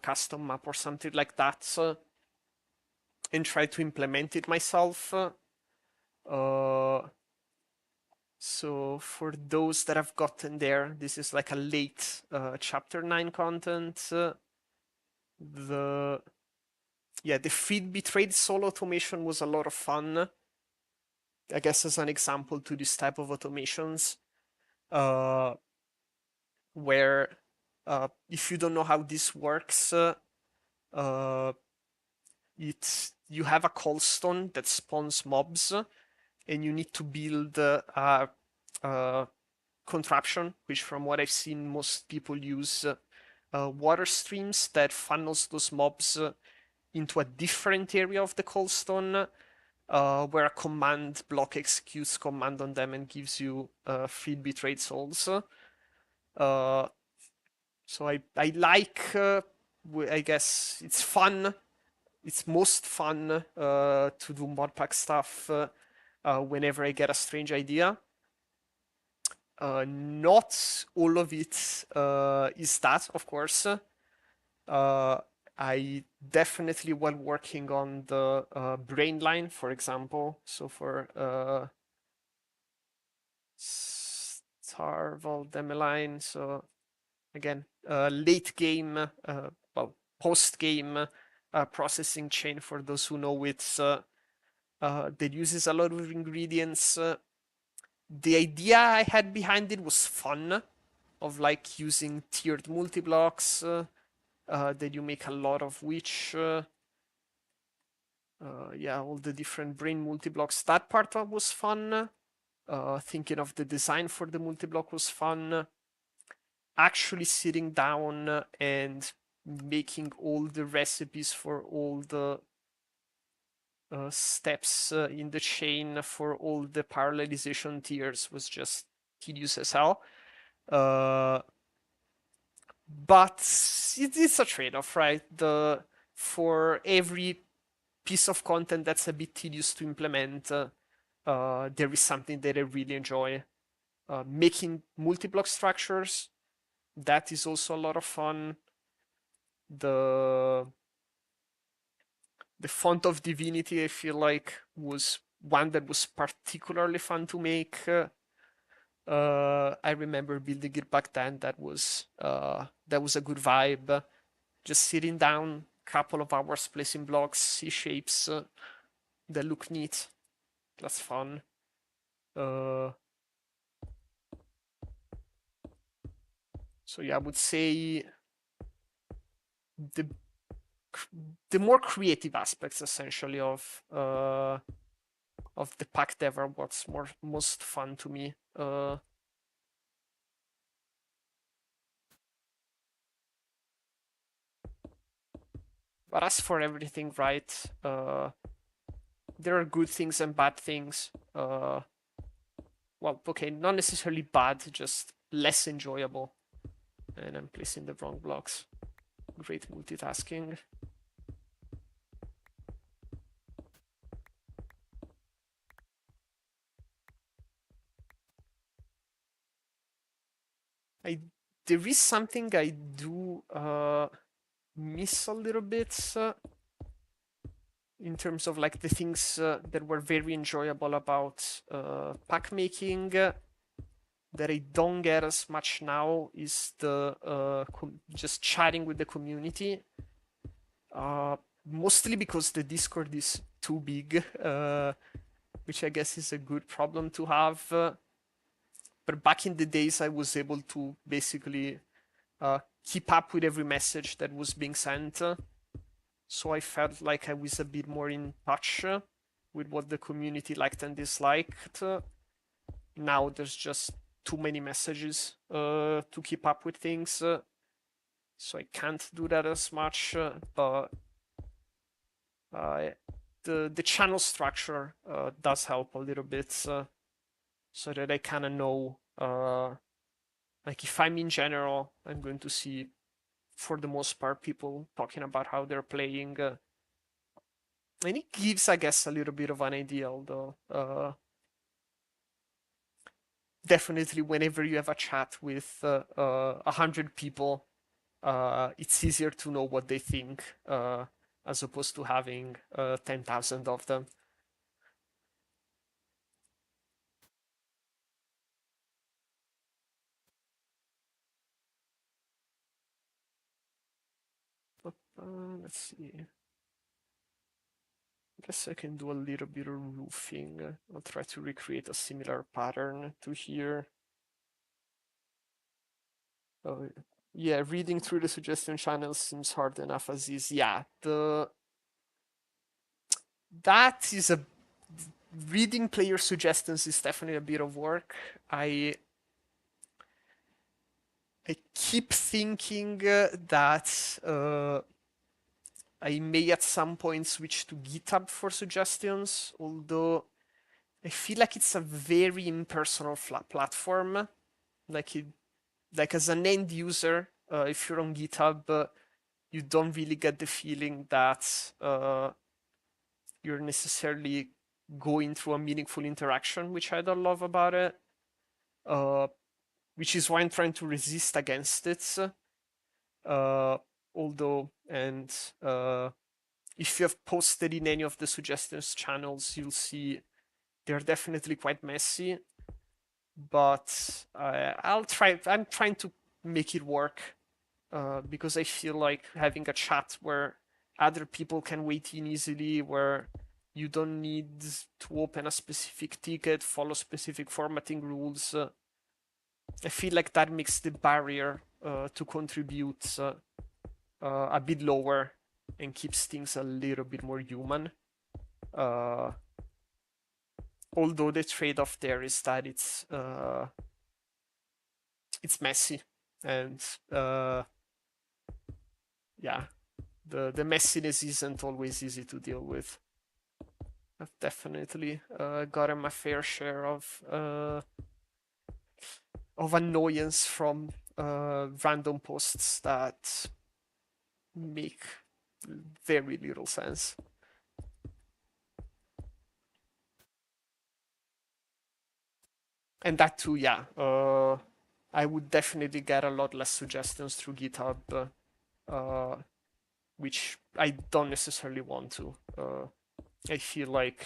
custom map or something like that, and try to implement it myself. So for those that have gotten there, this is like a late chapter 9 content. The the feed betrayed soul automation was a lot of fun. I guess as an example to this type of automations, uh, where if you don't know how this works, uh, it's you have a callstone that spawns mobs, and you need to build a contraption, which from what I've seen, most people use water streams that funnels those mobs into a different area of the callstone, where a command block executes command on them and gives you feed betrayed souls. So I like, I guess it's fun. It's most fun to do modpack stuff whenever I get a strange idea. Not all of it is that, of course. I definitely, while working on the brain line, for example, so for Starval Demeline, so again, late game, well, post game processing chain, for those who know it, that uses a lot of ingredients. The idea I had behind it was fun, of like using tiered multi-blocks that you make a lot of, which yeah, all the different brain multi-blocks. That part was fun. Thinking of the design for the multi-block was fun. Actually sitting down and making all the recipes for all the steps in the chain for all the parallelization tiers was just tedious as hell. But it's a trade-off, right? For every piece of content that's a bit tedious to implement, there is something that I really enjoy. Making multi-block structures, that is also a lot of fun. The font of divinity, I feel like, was one that was particularly fun to make. I remember building it back then. That was a good vibe. Just sitting down, couple of hours placing blocks, see shapes that look neat. That's fun. So yeah, I would say the more creative aspects essentially of the pack dev are what's most fun to me. But as for everything, right? There are good things and bad things. Well, okay, not necessarily bad, just less enjoyable. And I'm placing the wrong blocks. Great multitasking. There is something I do miss a little bit in terms of like the things that were very enjoyable about pack making that I don't get as much now is the just chatting with the community. Mostly because the Discord is too big, which I guess is a good problem to have. But back in the days, I was able to basically keep up with every message that was being sent. So I felt like I was a bit more in touch with what the community liked and disliked. Now there's just too many messages to keep up with things, so I can't do that as much. But the channel structure does help a little bit, so that I kind of know Like if I'm in general, I'm going to see, for the most part, people talking about how they're playing. And it gives, I guess, a little bit of an idea, although definitely whenever you have a chat with 100 people, it's easier to know what they think as opposed to having 10,000 of them. But, let's see. I guess I can do a little bit of roofing. I'll try to recreate a similar pattern to here. Oh, yeah, reading through the suggestion channels seems hard enough as is. Yeah, the that is a reading player suggestions is definitely a bit of work. I keep thinking that I may at some point switch to GitHub for suggestions, although I feel like it's a very impersonal platform. Like it, like as an end user, if you're on GitHub, you don't really get the feeling that you're necessarily going through a meaningful interaction, which I don't love about it. Uh, which is why I'm trying to resist against it. Uh, although, and if you have posted in any of the suggestions channels, you'll see they're definitely quite messy. But I'll try. I'm trying to make it work because I feel like having a chat where other people can wait in easily, where you don't need to open a specific ticket, follow specific formatting rules. I feel like that makes the barrier to contribute a bit lower and keeps things a little bit more human. Uh, although the trade-off there is that it's messy and yeah, the messiness isn't always easy to deal with. I've definitely gotten my fair share of annoyance from random posts that make very little sense. And that too, yeah. I would definitely get a lot less suggestions through GitHub, uh, which I don't necessarily want to. I feel like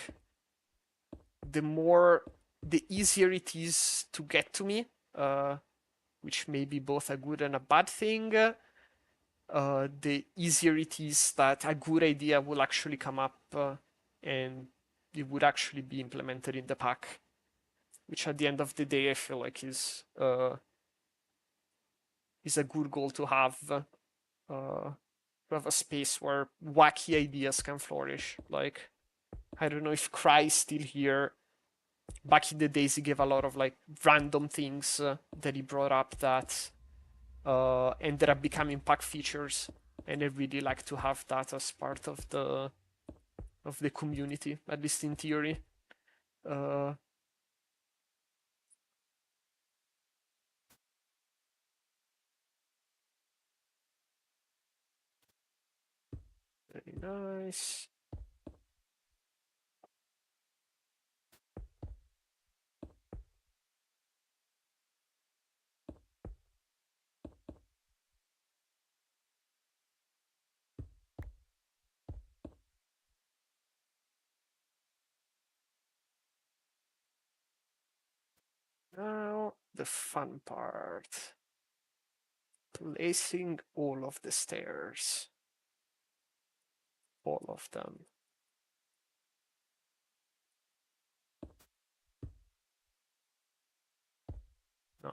the easier it is to get to me, which may be both a good and a bad thing, the easier it is that a good idea will actually come up and it would actually be implemented in the pack, which at the end of the day I feel like is a good goal to have a space where wacky ideas can flourish. Like I don't know if Cry is still here. Back in the days, he gave a lot of like random things that he brought up that ended up becoming pack features, and I really like to have that as part of the community, at least in theory. Uh, very nice. Now the fun part. Placing all of the stairs. All of them. No.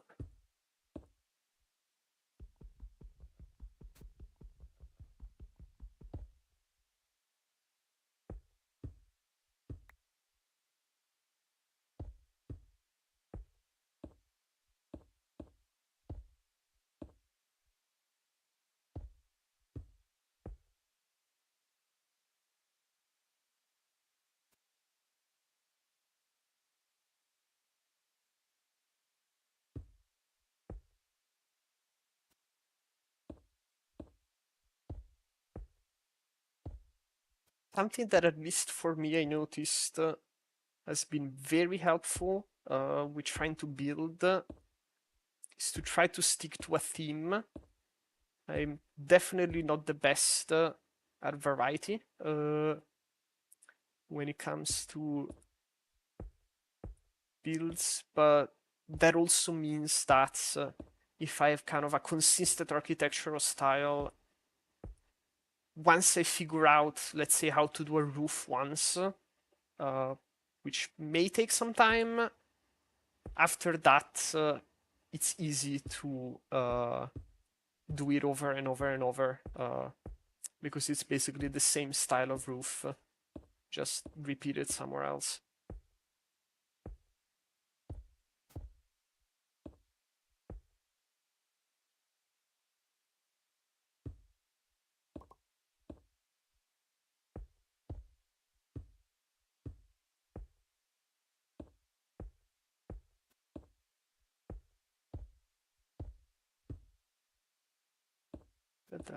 something that at least for me I noticed has been very helpful with trying to build is to try to stick to a theme. I'm definitely not the best at variety when it comes to builds, but that also means that if I have kind of a consistent architectural style, once I figure out, let's say, how to do a roof once, which may take some time, after that, it's easy to do it over and over and over because it's basically the same style of roof, just repeated somewhere else. But,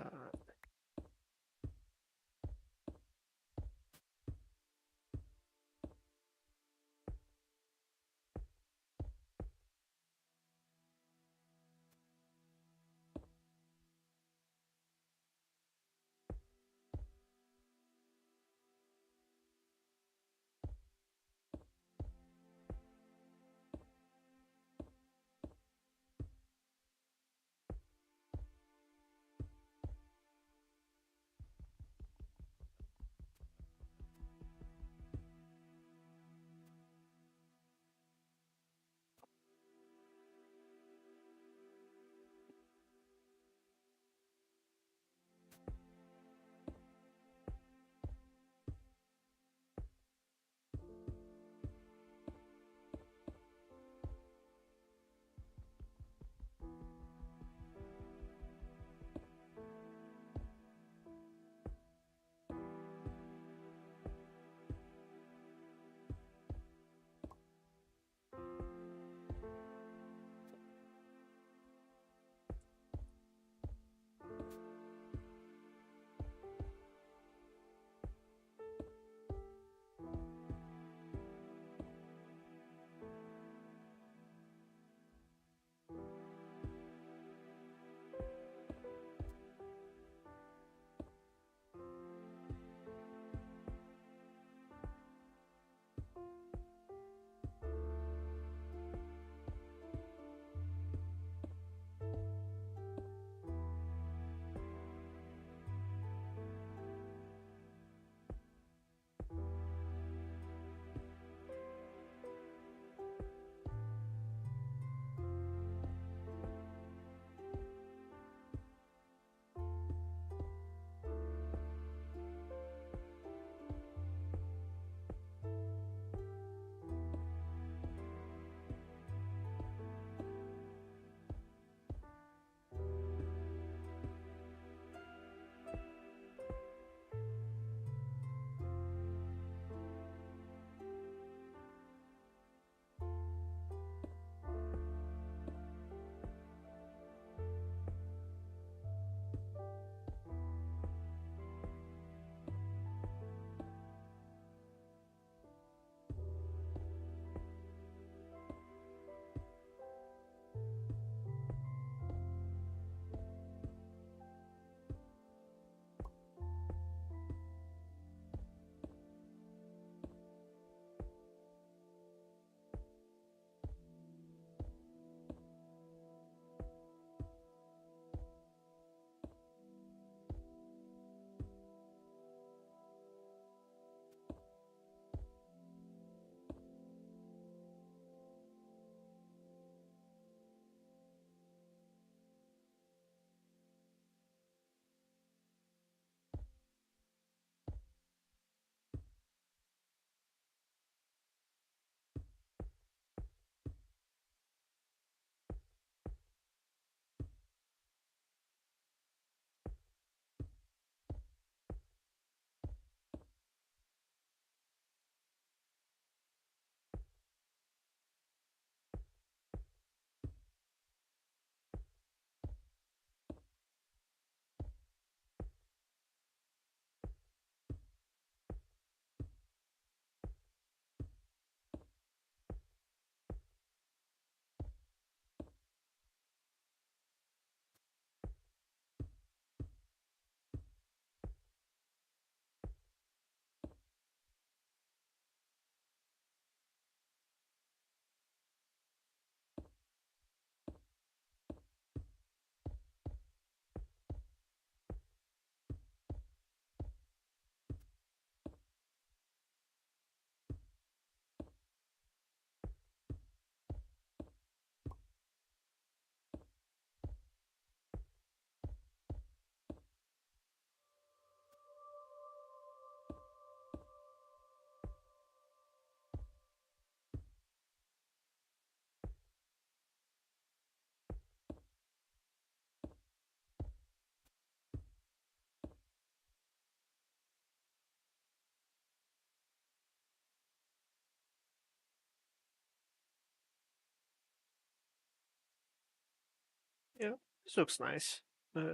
This looks nice. I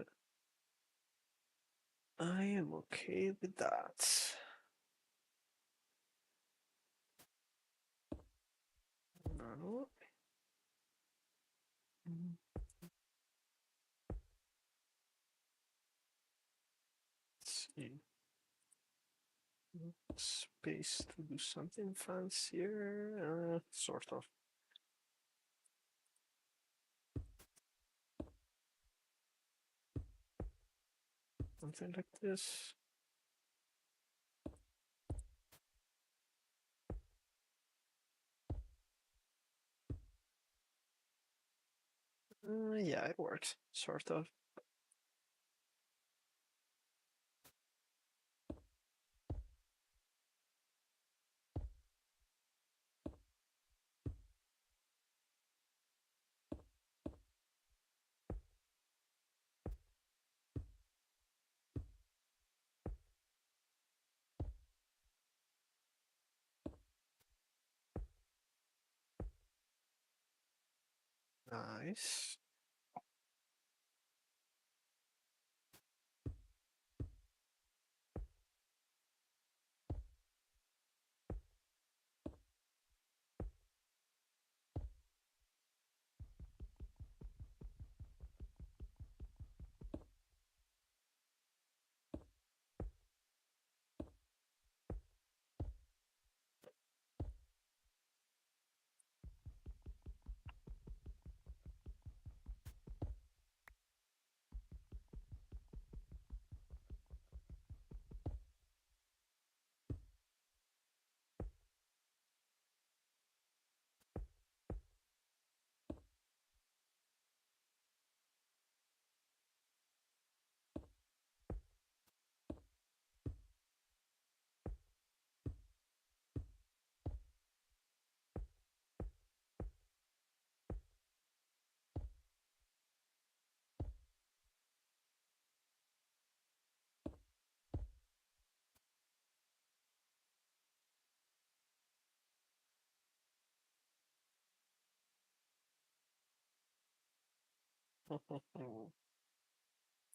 am okay with that. No. Let's see. Space to do something fancier, sort of. Something like this. Yeah, it works, sort of. Nice.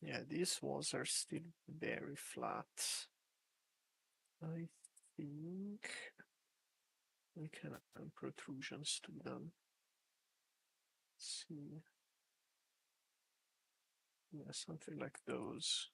Yeah, these walls are still very flat. I think we can add protrusions to them. Let's see. Yeah, something like those.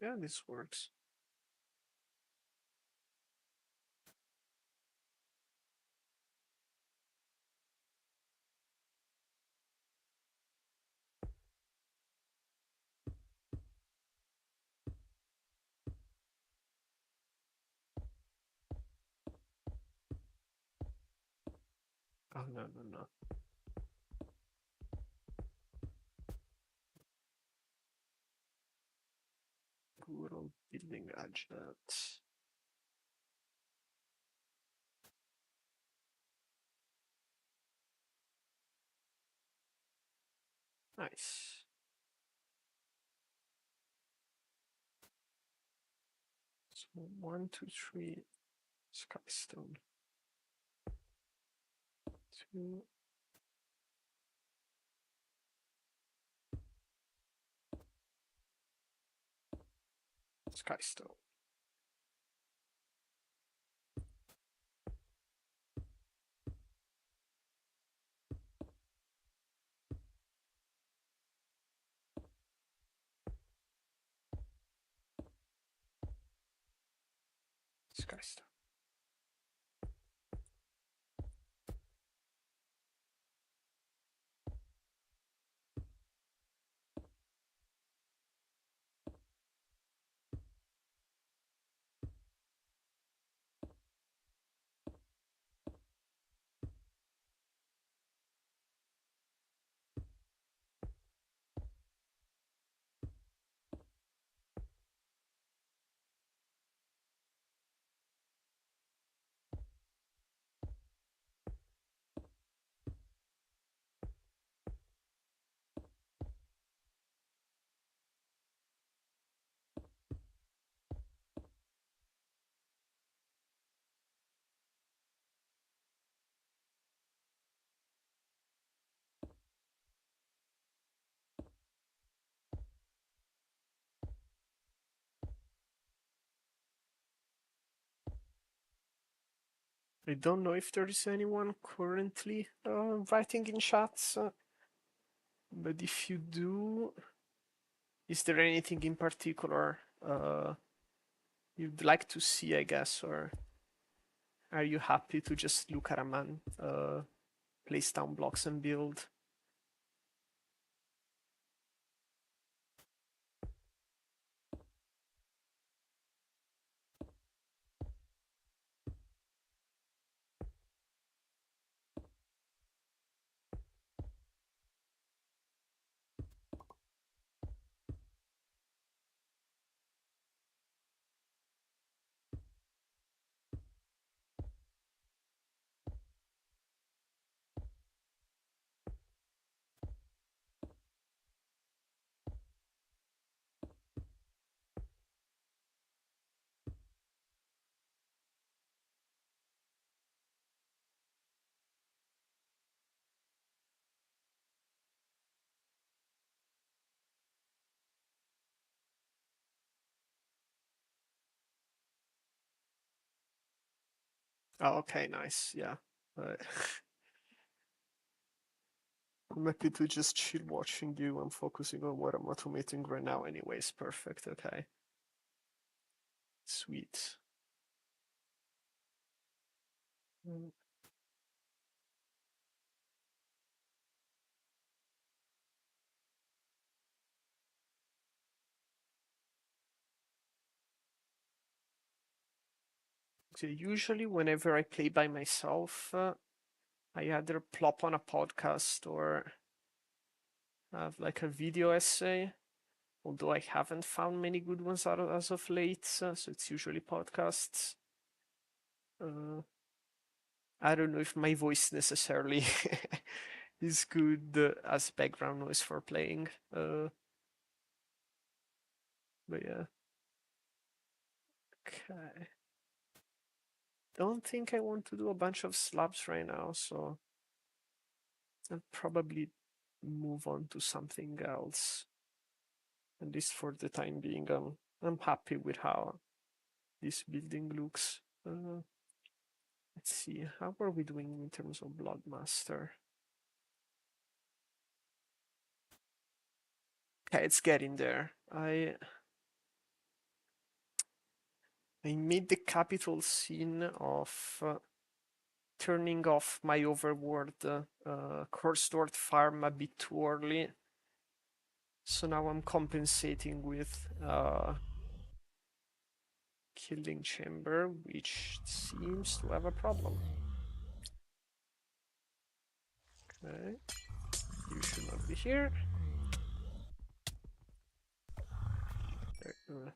Yeah, this works. Oh, no, no, no. Good old building gadget. Nice. So 1, 2, 3, Skystone. 2, Skystone. Christ. I don't know if there is anyone currently writing in chats, but if you do, is there anything in particular you'd like to see, I guess, or are you happy to just look at a man place down blocks and build? Oh, okay, nice. Yeah. Uh, I'm happy to just chill watching you. I'm focusing on what I'm automating right now anyways. Perfect. Okay. Sweet. Mm. So usually whenever I play by myself, I either plop on a podcast or have like a video essay, although I haven't found many good ones out as of late, so it's usually podcasts. Uh, I don't know if my voice necessarily is good as background noise for playing, but yeah. Okay. Don't think I want to do a bunch of slabs right now, so I'll probably move on to something else. At least for the time being, I'm happy with how this building looks. Let's see, how are we doing in terms of Bloodmaster? Okay, it's getting there. I made the capital sin of turning off my overworld Cursed farm a bit too early. So now I'm compensating with Killing Chamber, which seems to have a problem. Okay, you should not be here. Uh,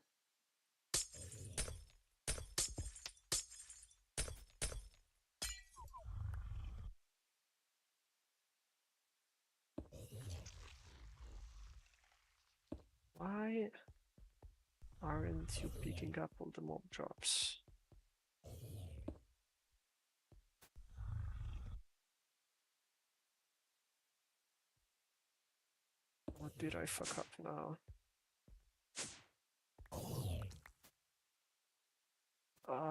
why aren't you picking up all the mob drops? What did I fuck up now?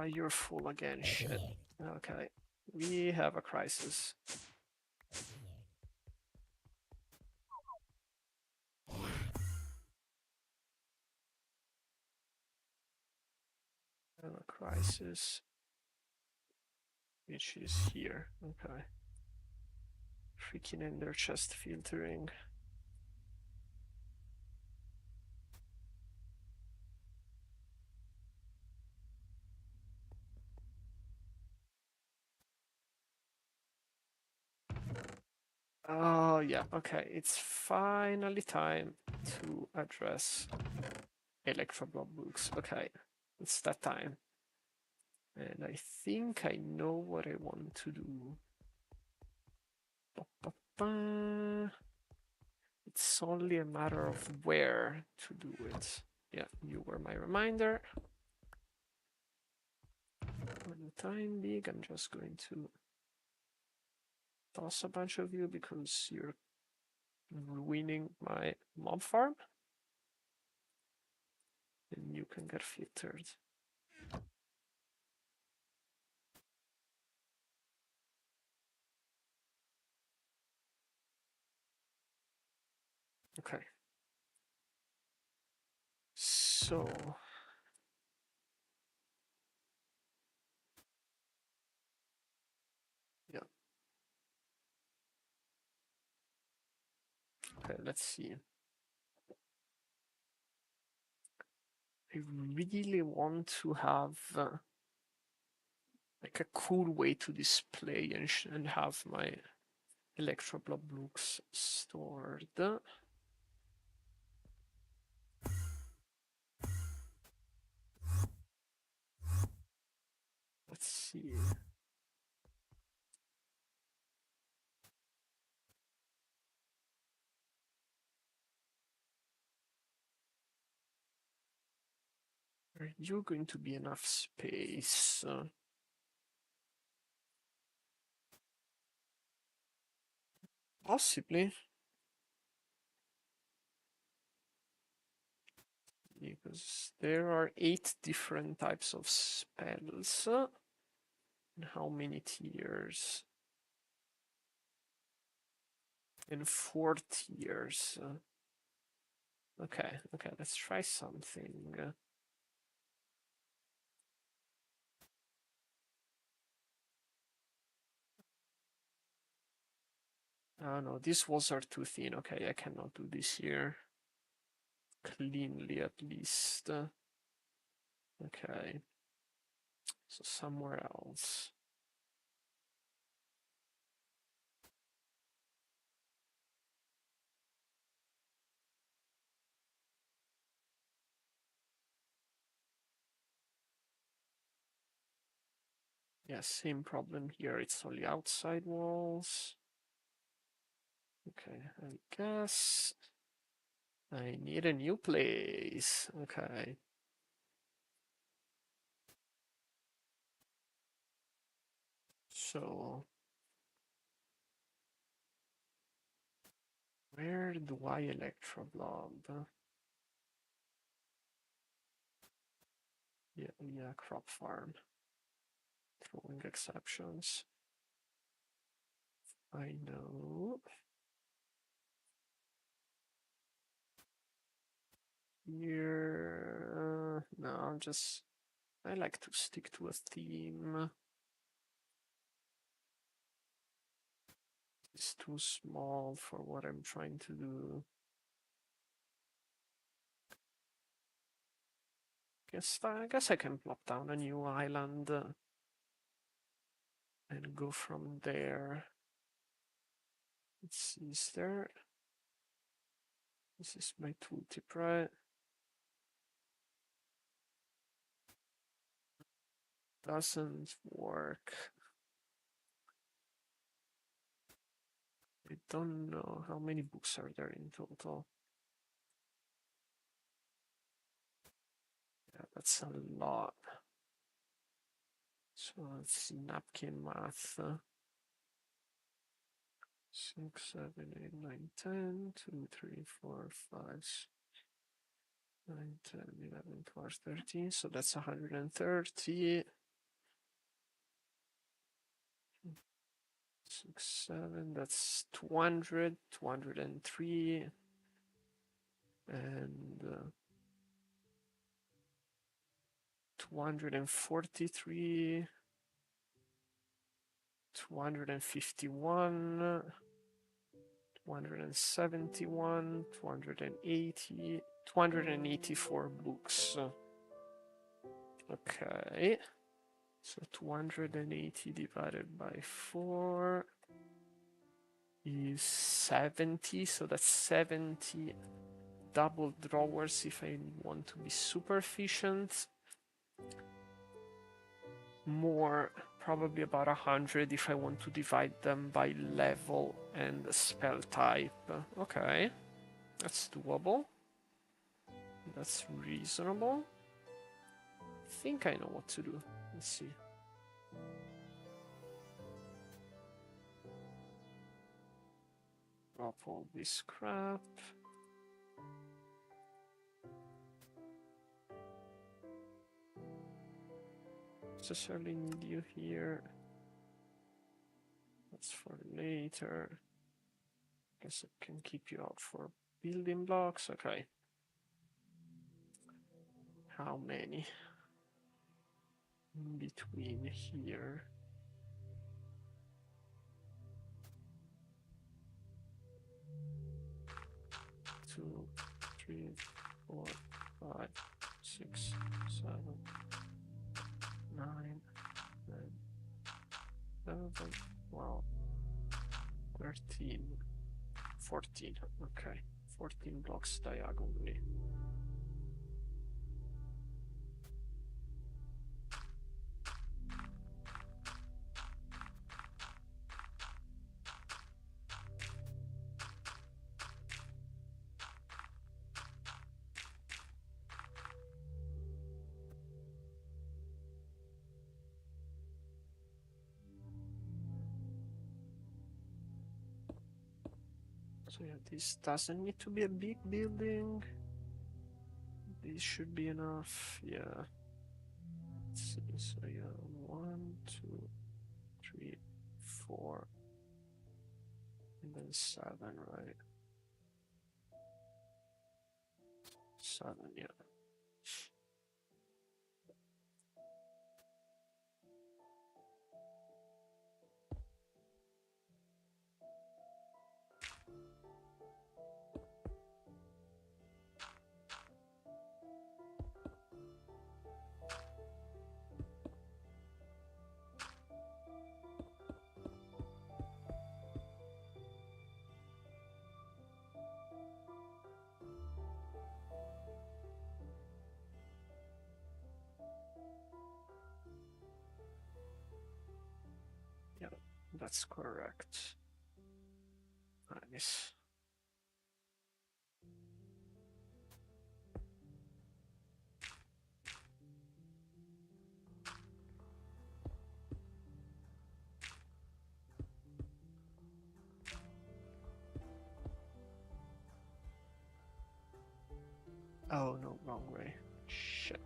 You're full again, shit. Okay, we have a crisis. And a crisis, which is here. Okay. Freaking ender chest filtering. Oh, yeah, okay. It's finally time to address Electroblob books. Okay, it's that time. And I think I know what I want to do. Ba-ba-ba. It's only a matter of where to do it. Yeah, you were my reminder. For the time being, I'm just going to toss a bunch of you because you're ruining my mob farm. And you can get filtered. Okay. So yeah. Okay, let's see. I really want to have like a cool way to display and have my Electroblob looks stored. Let's see. Are you going to be enough space? Possibly. Because there are 8 different types of spells. And how many tiers? And 4 tiers. Okay, let's try something. Oh no, these walls are too thin. Okay, I cannot do this here. Cleanly, at least. Okay. So somewhere else. Yeah, same problem here. It's only outside walls. Okay, I guess I need a new place. Okay. So where do I Electroblob? Yeah, crop farm. Throwing exceptions. I know. Here, no, I like to stick to a theme. It's too small for what I'm trying to do. I guess I can plop down a new island and go from there. Let's see, is there... This is my tooltip, right? Doesn't work. I don't know how many books are there in total. Yeah, that's a lot. So let's see, napkin math. 6, 7, 8, 9, 10, 2, 3, 4, 5, 9, 10, 11, 12, 13. So that's 130. 6, 7, that's 200, 203. And 243, 251, 271, 280, 284 books. Okay, so 280 divided by 4 is 70, so that's 70 double drawers if I want to be super efficient. More, probably about 100 if I want to divide them by level and spell type. Okay, that's doable. That's reasonable. I think I know what to do. Let's see. Drop all this crap. Necessarily need you here. That's for later. Guess I can keep you out for building blocks. Okay. How many? In between here. 2, 3, 4, 5, 6, 7, 9, 10, 11, 12, 13, 14. Okay, 14 blocks diagonally. So yeah, this doesn't need to be a big building. This should be enough. Yeah. Let's see. So yeah, 1, 2, 3, 4, and then 7, right? 7, yeah. Yeah, that's correct. Nice. Oh no, wrong way. Shit.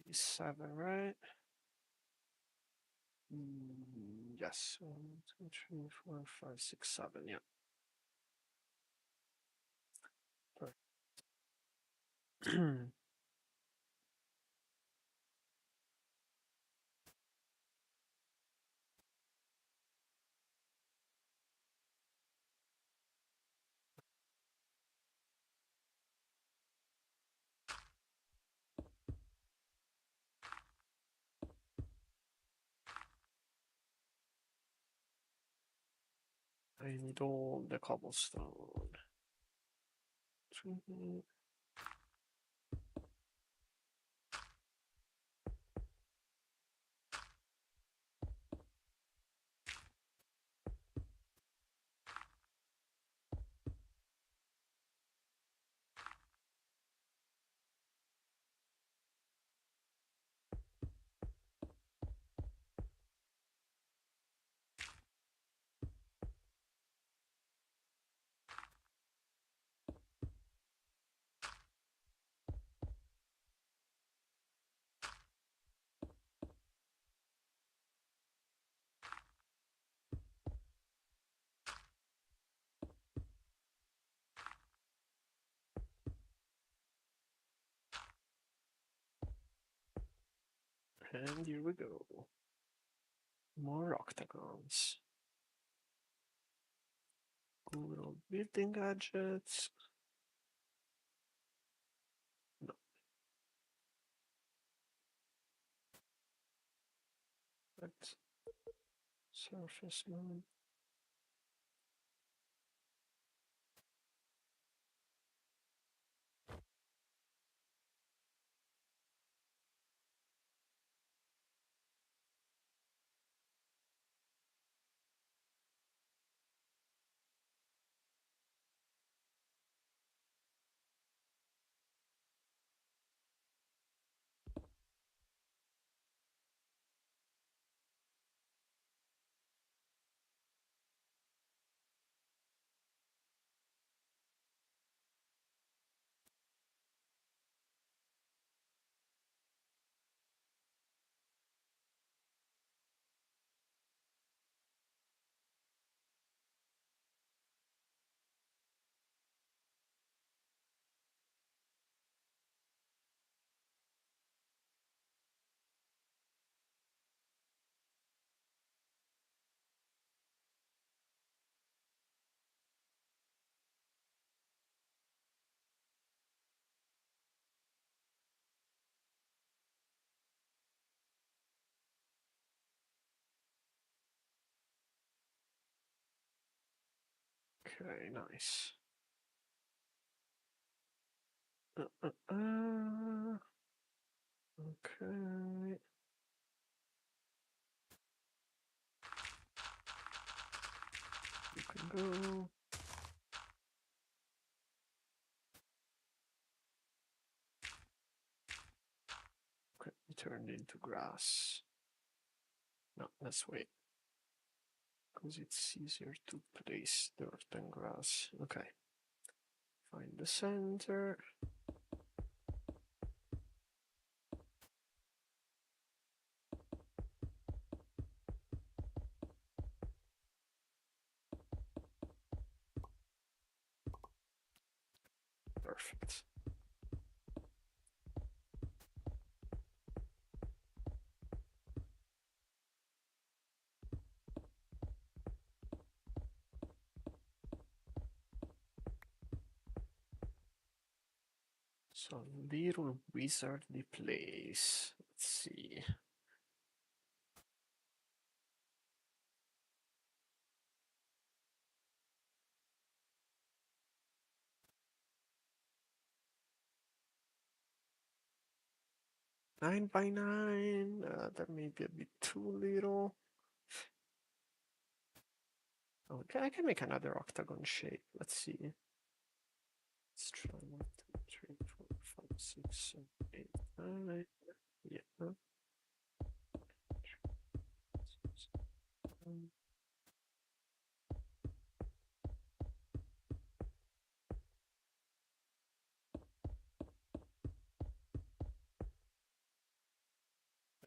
Is 7, right? Yes. 1, 2, 3, 4, 5, 6, 7. Yeah. Perfect. I need all the cobblestone. And here we go. More octagons. Good old building gadgets. No, that's surface moon. Okay, nice. Okay. You can go. Okay, it turned into grass. No, let's wait. Because it's easier to place dirt than grass. Okay. Find the center. Perfect. So little wizardly place. Let's see. Nine by nine. That may be a bit too little. Okay, I can make another octagon shape. Let's see. Let's try 1, 2, 3, 4, 5, 6, 7, 8, 9. Yeah.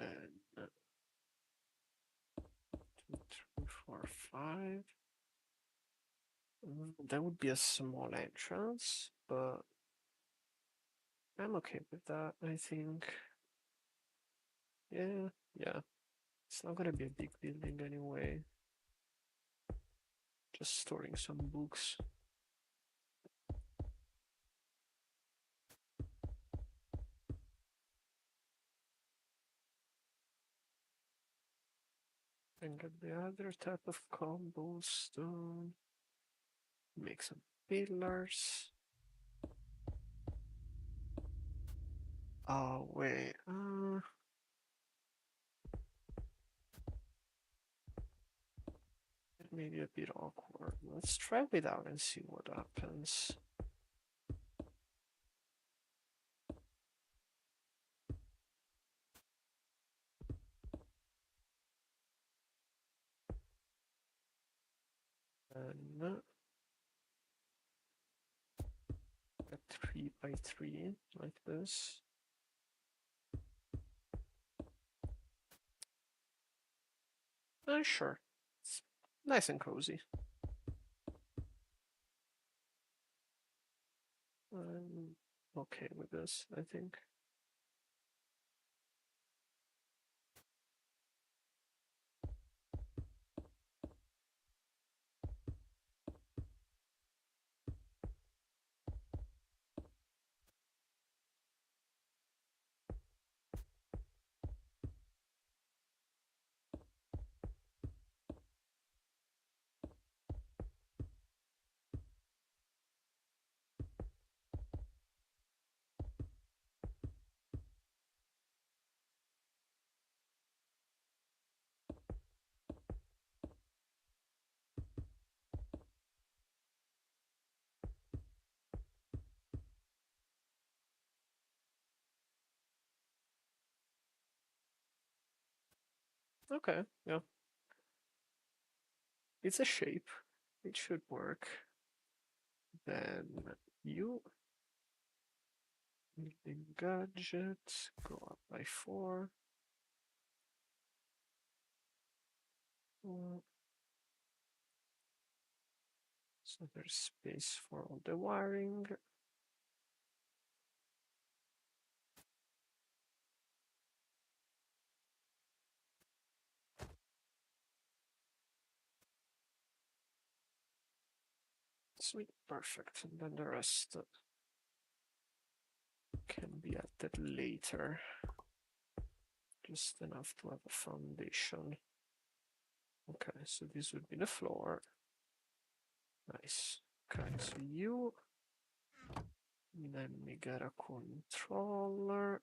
And 2, 3, 4, 5. That would be a small entrance, but I'm okay with that, I think. Yeah, yeah. It's not gonna be a big building anyway. Just storing some books. And get the other type of cobblestone. Make some pillars. Oh, wait. It may be a bit awkward. Let's try without and see what happens. And a 3 by 3 like this. Sure. It's nice and cozy. I'm okay with this, I think. Okay, yeah. It's a shape. It should work. Then you the gadget go up by 4. So there's space for all the wiring. Sweet, perfect. And then the rest can be added later. Just enough to have a foundation. Okay, so this would be the floor. Nice. Okay, so you let me get a controller.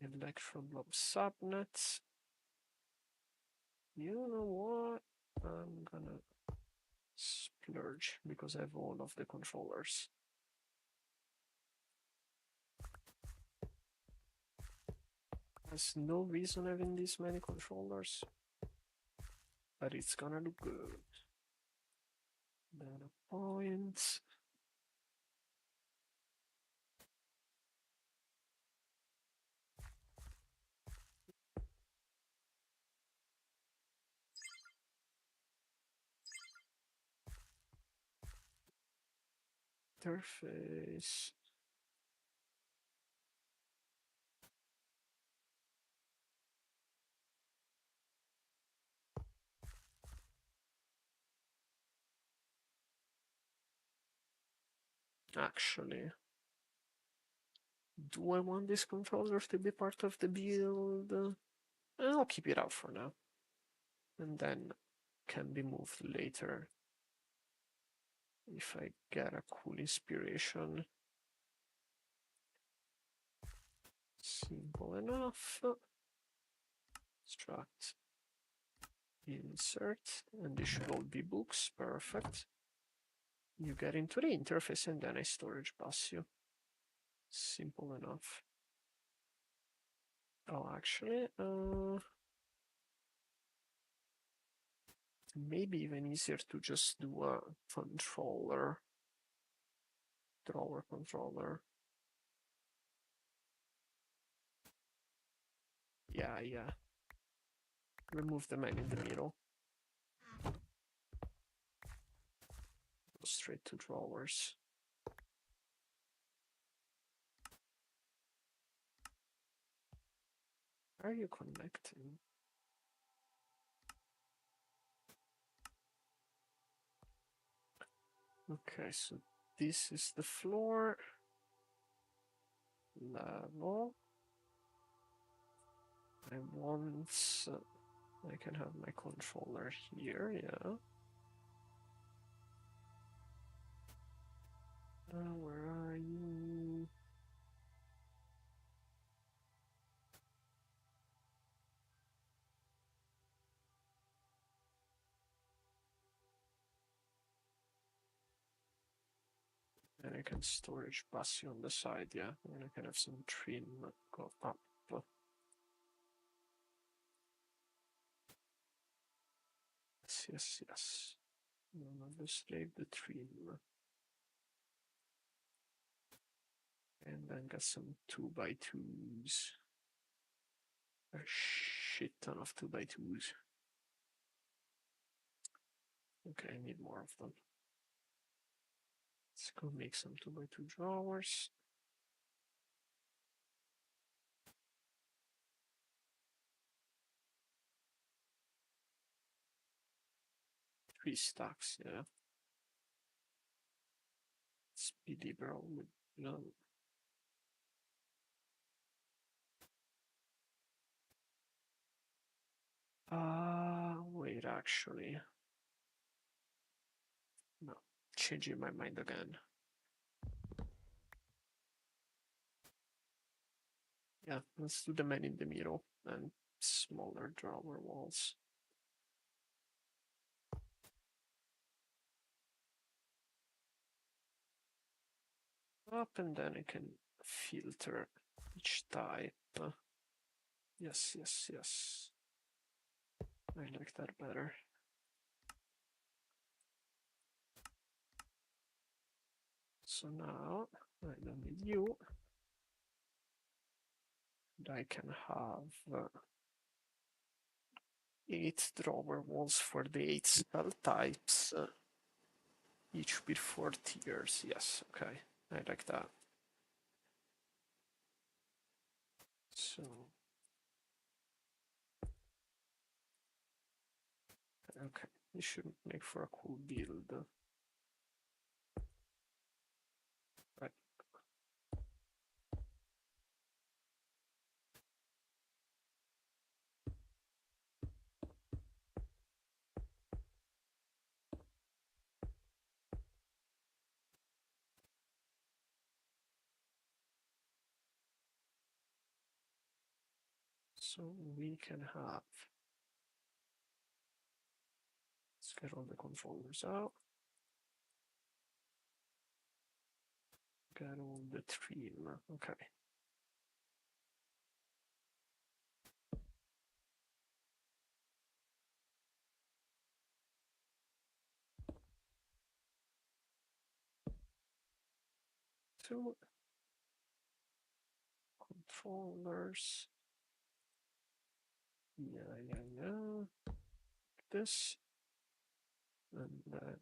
Electron blob subnets. You know what? I'm gonna splurge because I have all of the controllers. There's no reason having this many controllers, but it's gonna look good. Data points. Interface. Actually, do I want this controller to be part of the build? I'll keep it out for now. And then can be moved later if I get a cool inspiration. Simple enough. Struct insert, and this should all be books. Perfect. You get into the interface and then I storage bus you. Simple enough. Oh, actually, maybe even easier to just do a controller, drawer controller. Yeah. Remove the man in the middle. Go straight to drawers. Are you connecting? Okay, so this is the floor level. I want I can have my controller here, yeah. Where are you? And I can storage Bassi on the side, yeah. And I can have some trim go up. Yes, yes, yes. Let's save the trim. And then get some 2x2s. A shit ton of 2x2s. Okay, I need more of them. Let's go make some 2x2 drawers. 3 stacks, yeah. Speedy bro, no. Wait, actually. No, changing my mind again. Yeah, let's do the man in the middle and smaller drawer walls. Up, and then I can filter each type. Yes, yes, yes. I like that better. So now I don't need you. And I can have 8 drawer walls for the 8 spell types, each with 4 tiers. Yes, okay, I like that. So, okay, this should make for a cool build. Right. So we can have, let's get all the controllers out. Get all the trim, okay. Two controllers. Yeah. This, and then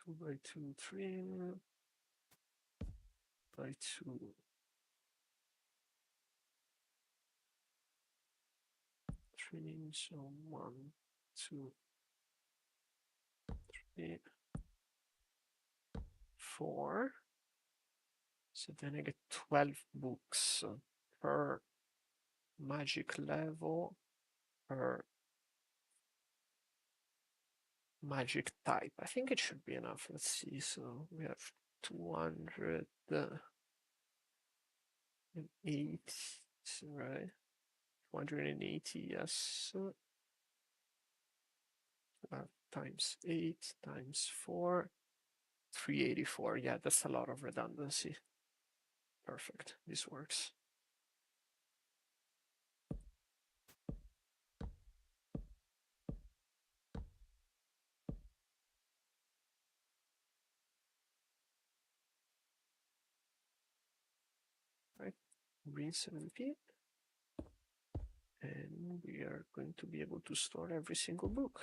2x2 trim by 2 trim. So 1, 2, 3, 4. So then I get 12 books per magic level per magic type. I think it should be enough. Let's see. So we have 280, right? 280, yes. Times 8 times 4, 384. Yeah, that's a lot of redundancy. Perfect. This works. Right. Rinse and repeat. And we are going to be able to store every single book.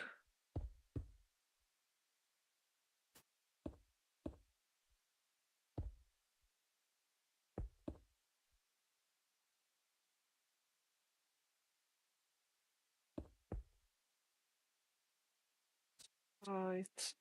Right.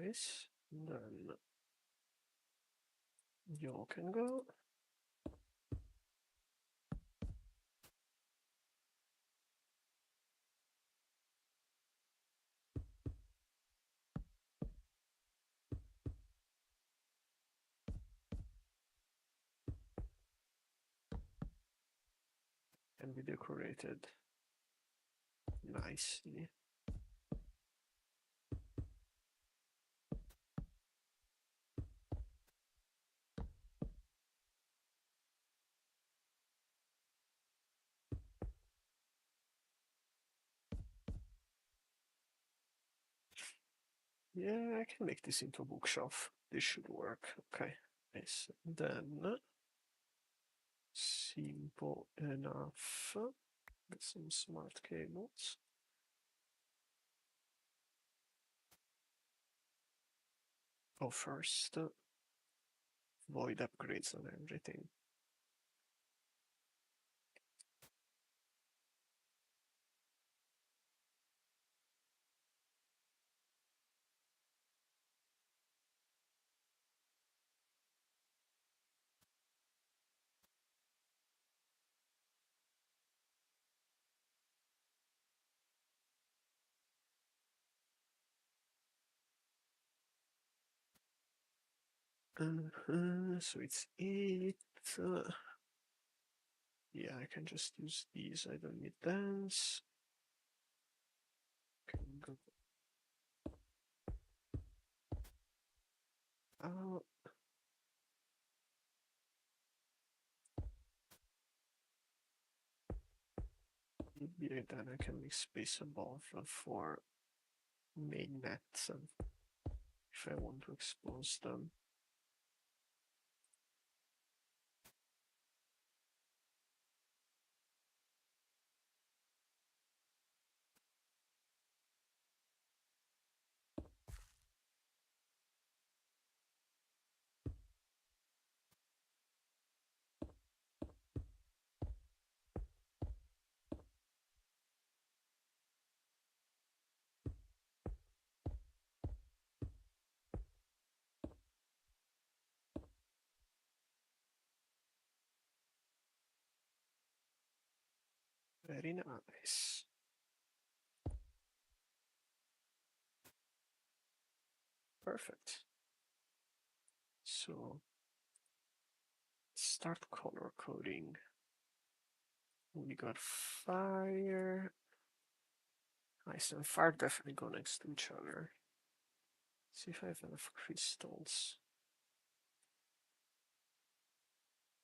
Nice. Then you can go. And be decorated nicely. Yeah, I can make this into a bookshelf. This should work. Okay. Nice. Then simple enough. Get some smart cables. Oh, first, void upgrades on everything. So it's 8. Yeah, I can just use these. I don't need dance. Can go out. Maybe then I can make space above for main nets if I want to expose them. Very nice. Perfect. So start color coding. We got fire. Ice and fire definitely go next to each other. See if I have enough crystals.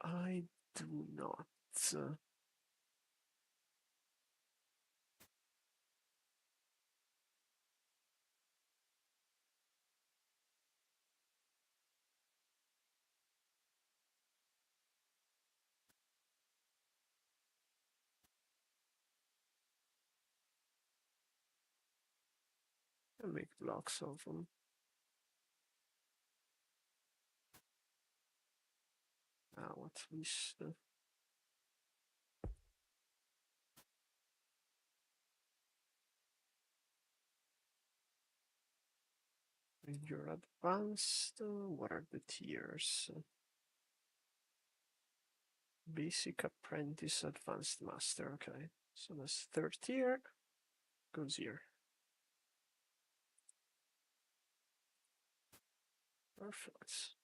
I do not. I'll make blocks of them. Now at least when you're advanced, what are the tiers? Basic apprentice, advanced master. Okay, so that's third tier. Goes here. Perfect.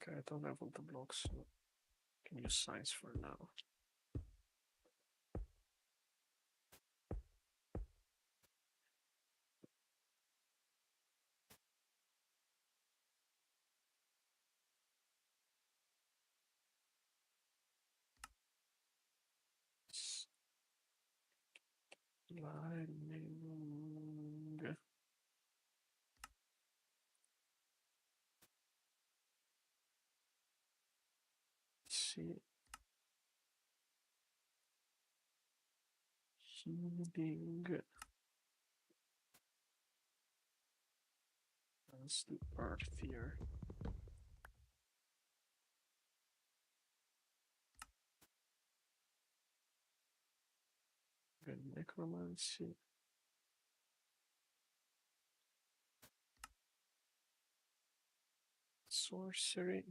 Okay, I don't have all the blocks, so I can use science for now. Lightning. See. Healing. Let's do earth here. Good necromancy. Sorcery.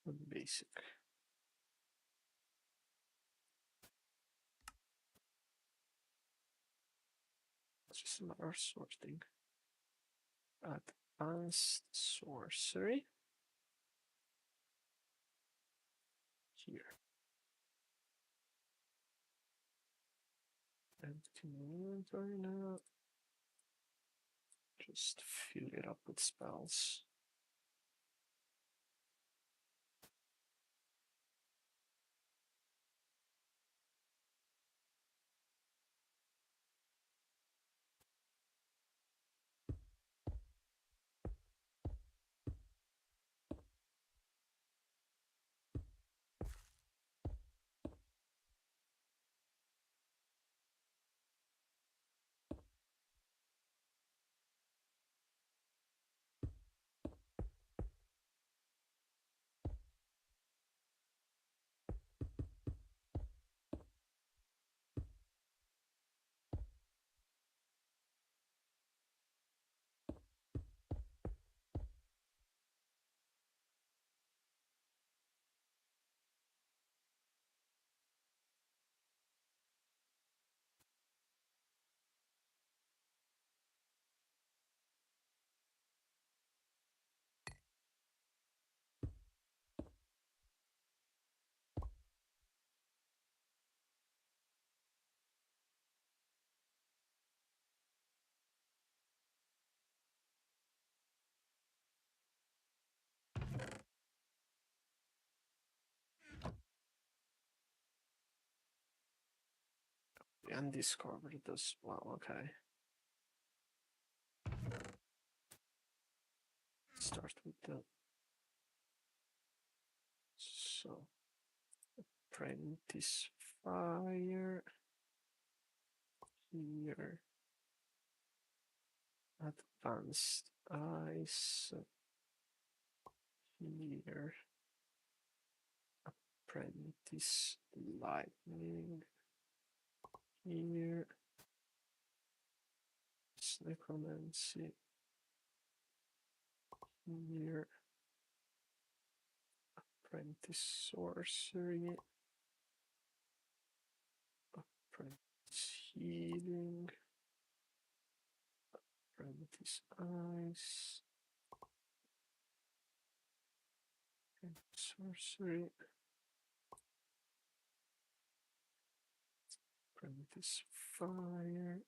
And basic. It's just another sorting. Advanced sorcery. Here. Empty inventory now. Just fill it up with spells. Undiscovered as well, okay. Start with the so apprentice fire here. Advanced ice here. Apprentice lightning here. Necromancy here. Apprentice sorcery. Apprentice healing. Apprentice ice. Apprentice sorcery. Apprentice fire.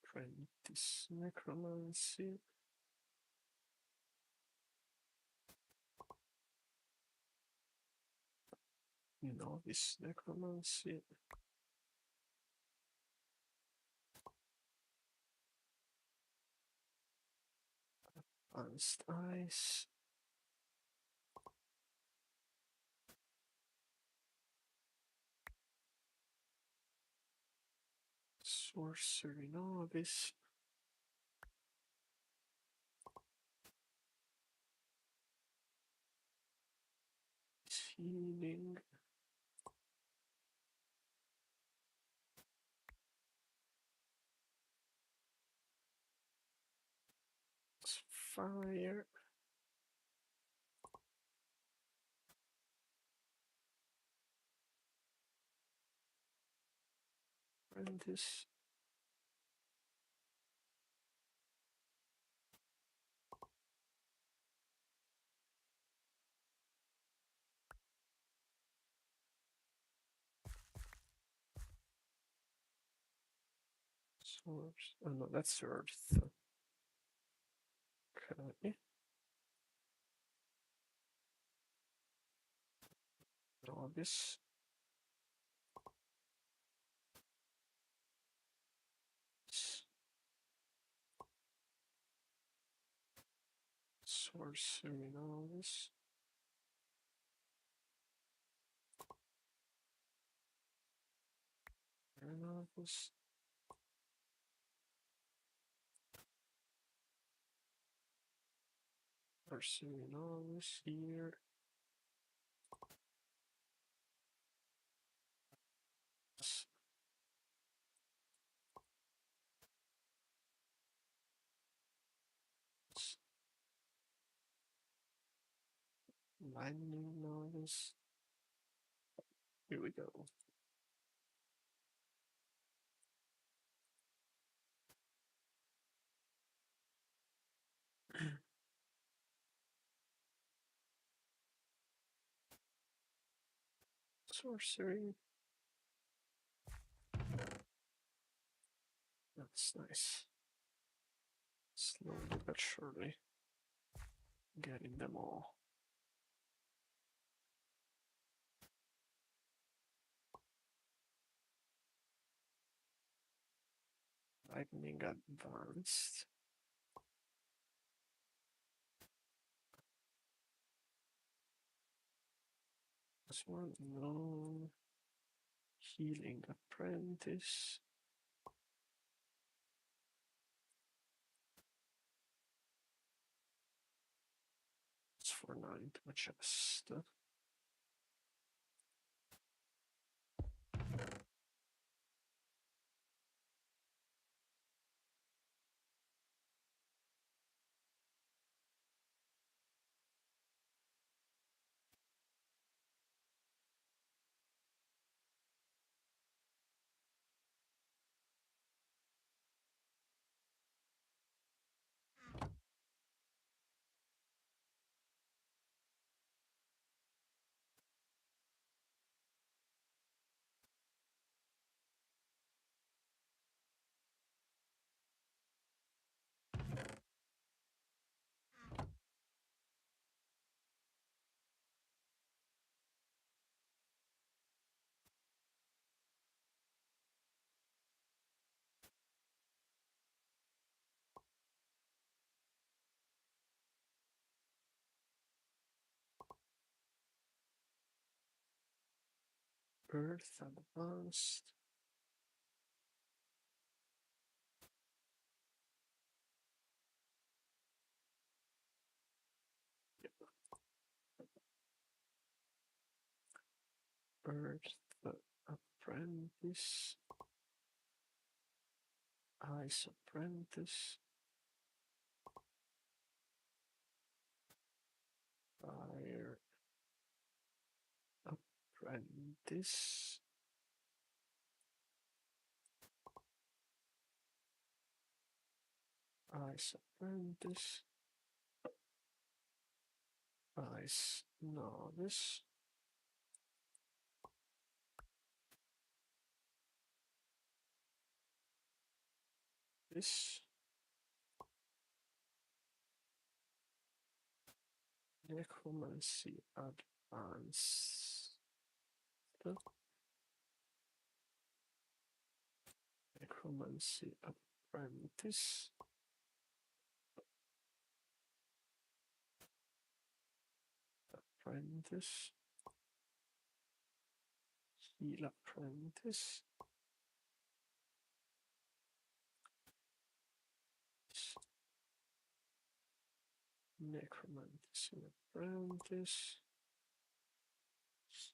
Apprentice necromancy. Novice necromancy. Advanced ice. Sorcery novice. Healing. Fire. Apprentice. Source. Oh no, that's Earth. Okay. Novice. Sorcery novice. Novice. Sorcery novice here. Lightning novice. Here we go. sorcery. That's nice. Slowly but surely getting them all. Lightning advanced. This one, no. Healing apprentice. It's for 9 to a chest. Earth advanced. Earth apprentice. Ice apprentice. Fire apprentice. Ice apprentice. Ice novice. This necromancy advanced. Necromancy apprentice. Apprentice. Heal apprentice. Necromancy apprentice.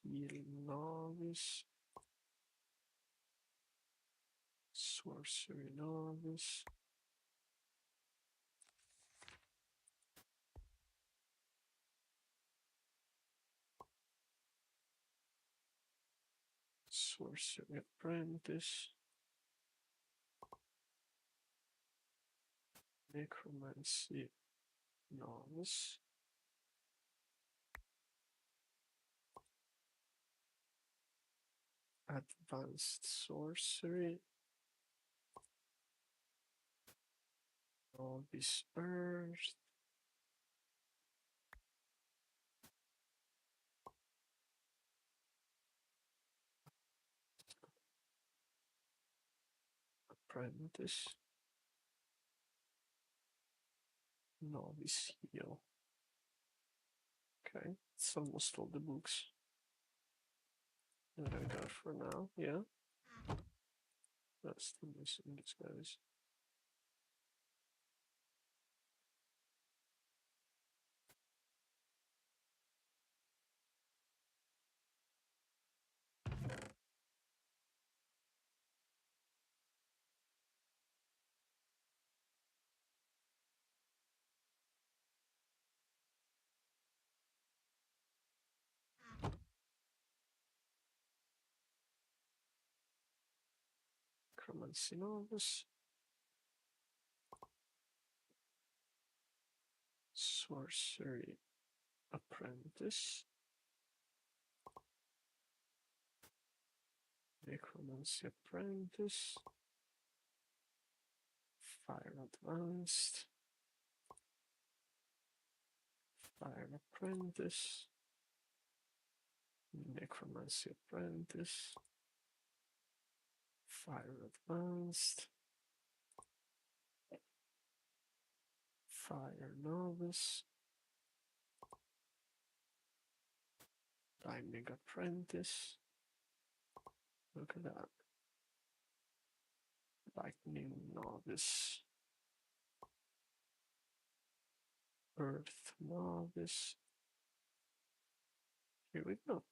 Heal novice. Sorcery novice. Sorcery apprentice. Necromancy novice. Advanced sorcery. Novice earth. Apprentice. Novice heal. Okay, it's almost all the books that I got for now. Yeah, that's still missing these guys. Necromancy novice. Sorcery apprentice. Necromancy Apprentice. Fire Advanced. Fire Apprentice. Necromancy Apprentice. Fire Advanced. Fire Novice. Lightning Apprentice. Look at that. Lightning Novice. Earth Novice. Here we go.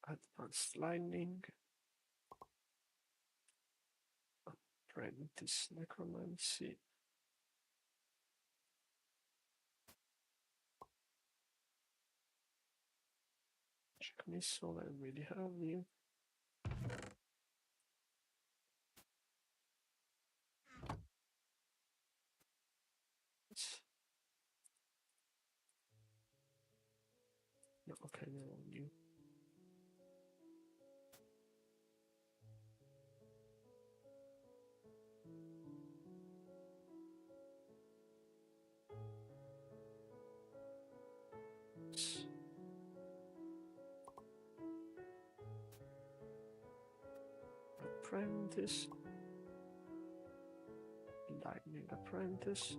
Advanced Lightning. Apprentice Necromancy. Check Missile, I really have you. No, okay, no, you. Apprentice. Lightning Apprentice.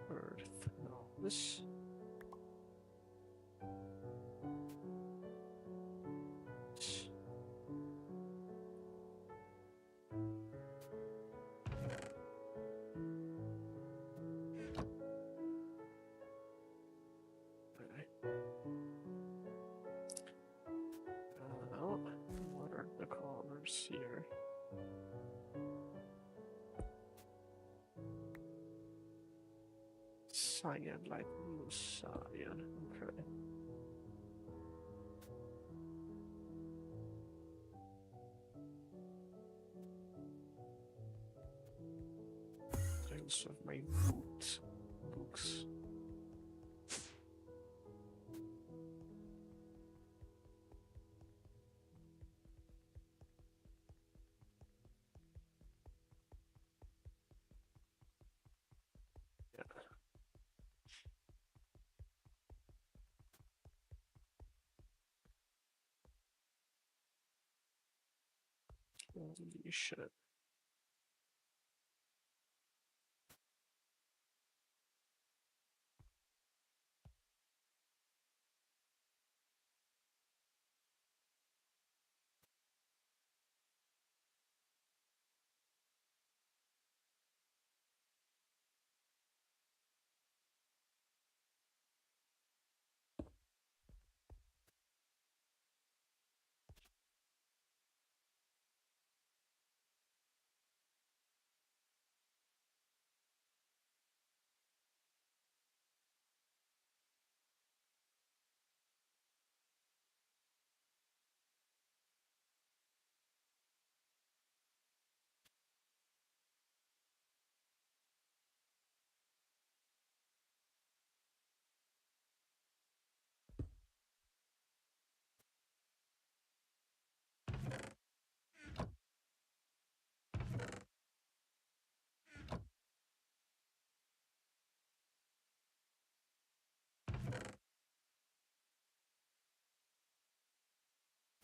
Earth Novice. What are the colors here? Cyan, light blue, cyan. Okay. I also have my books. Holy shit.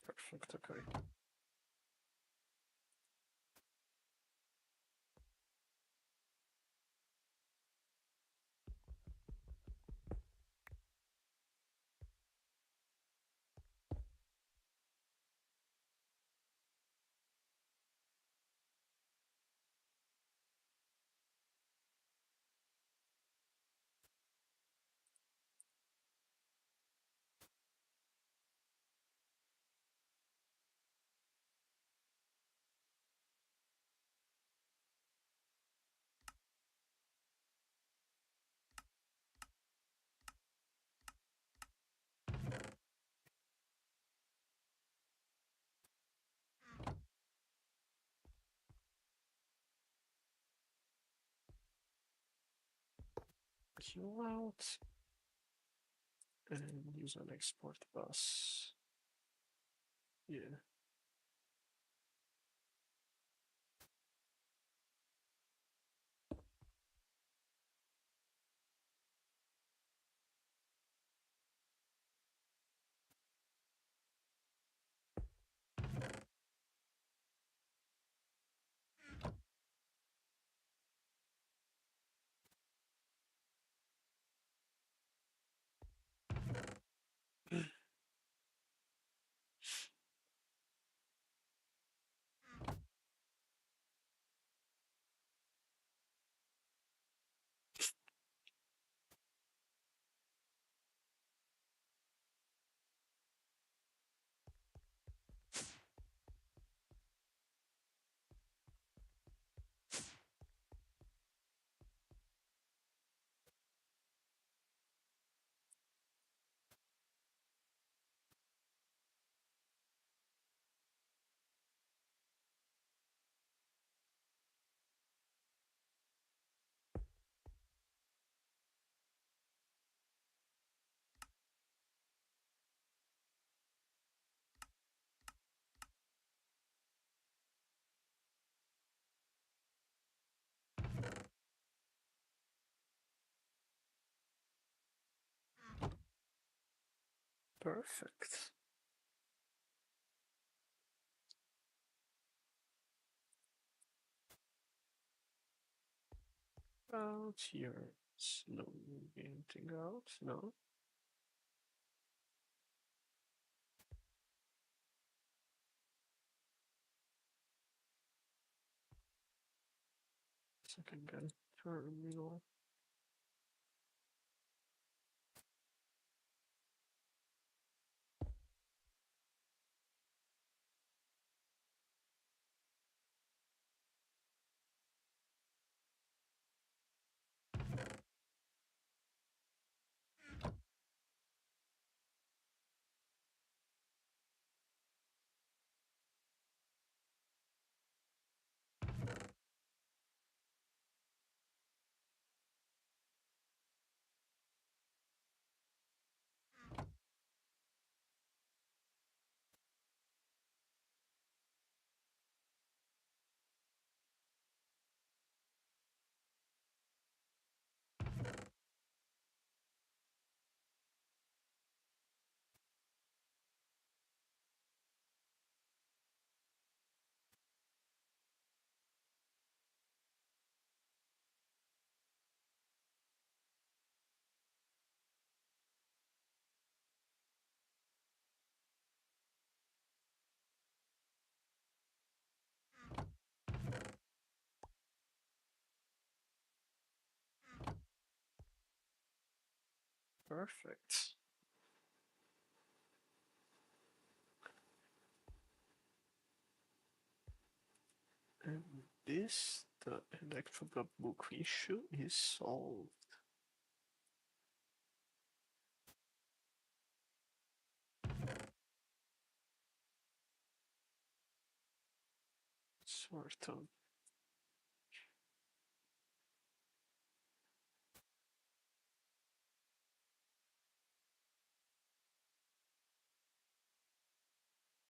Perfect, okay. you out and use an export bus. Yeah. Perfect. Out here. Slow anything out? No. Second gun terminal. Perfect. And this, the electrical book issue is solved. Sort of.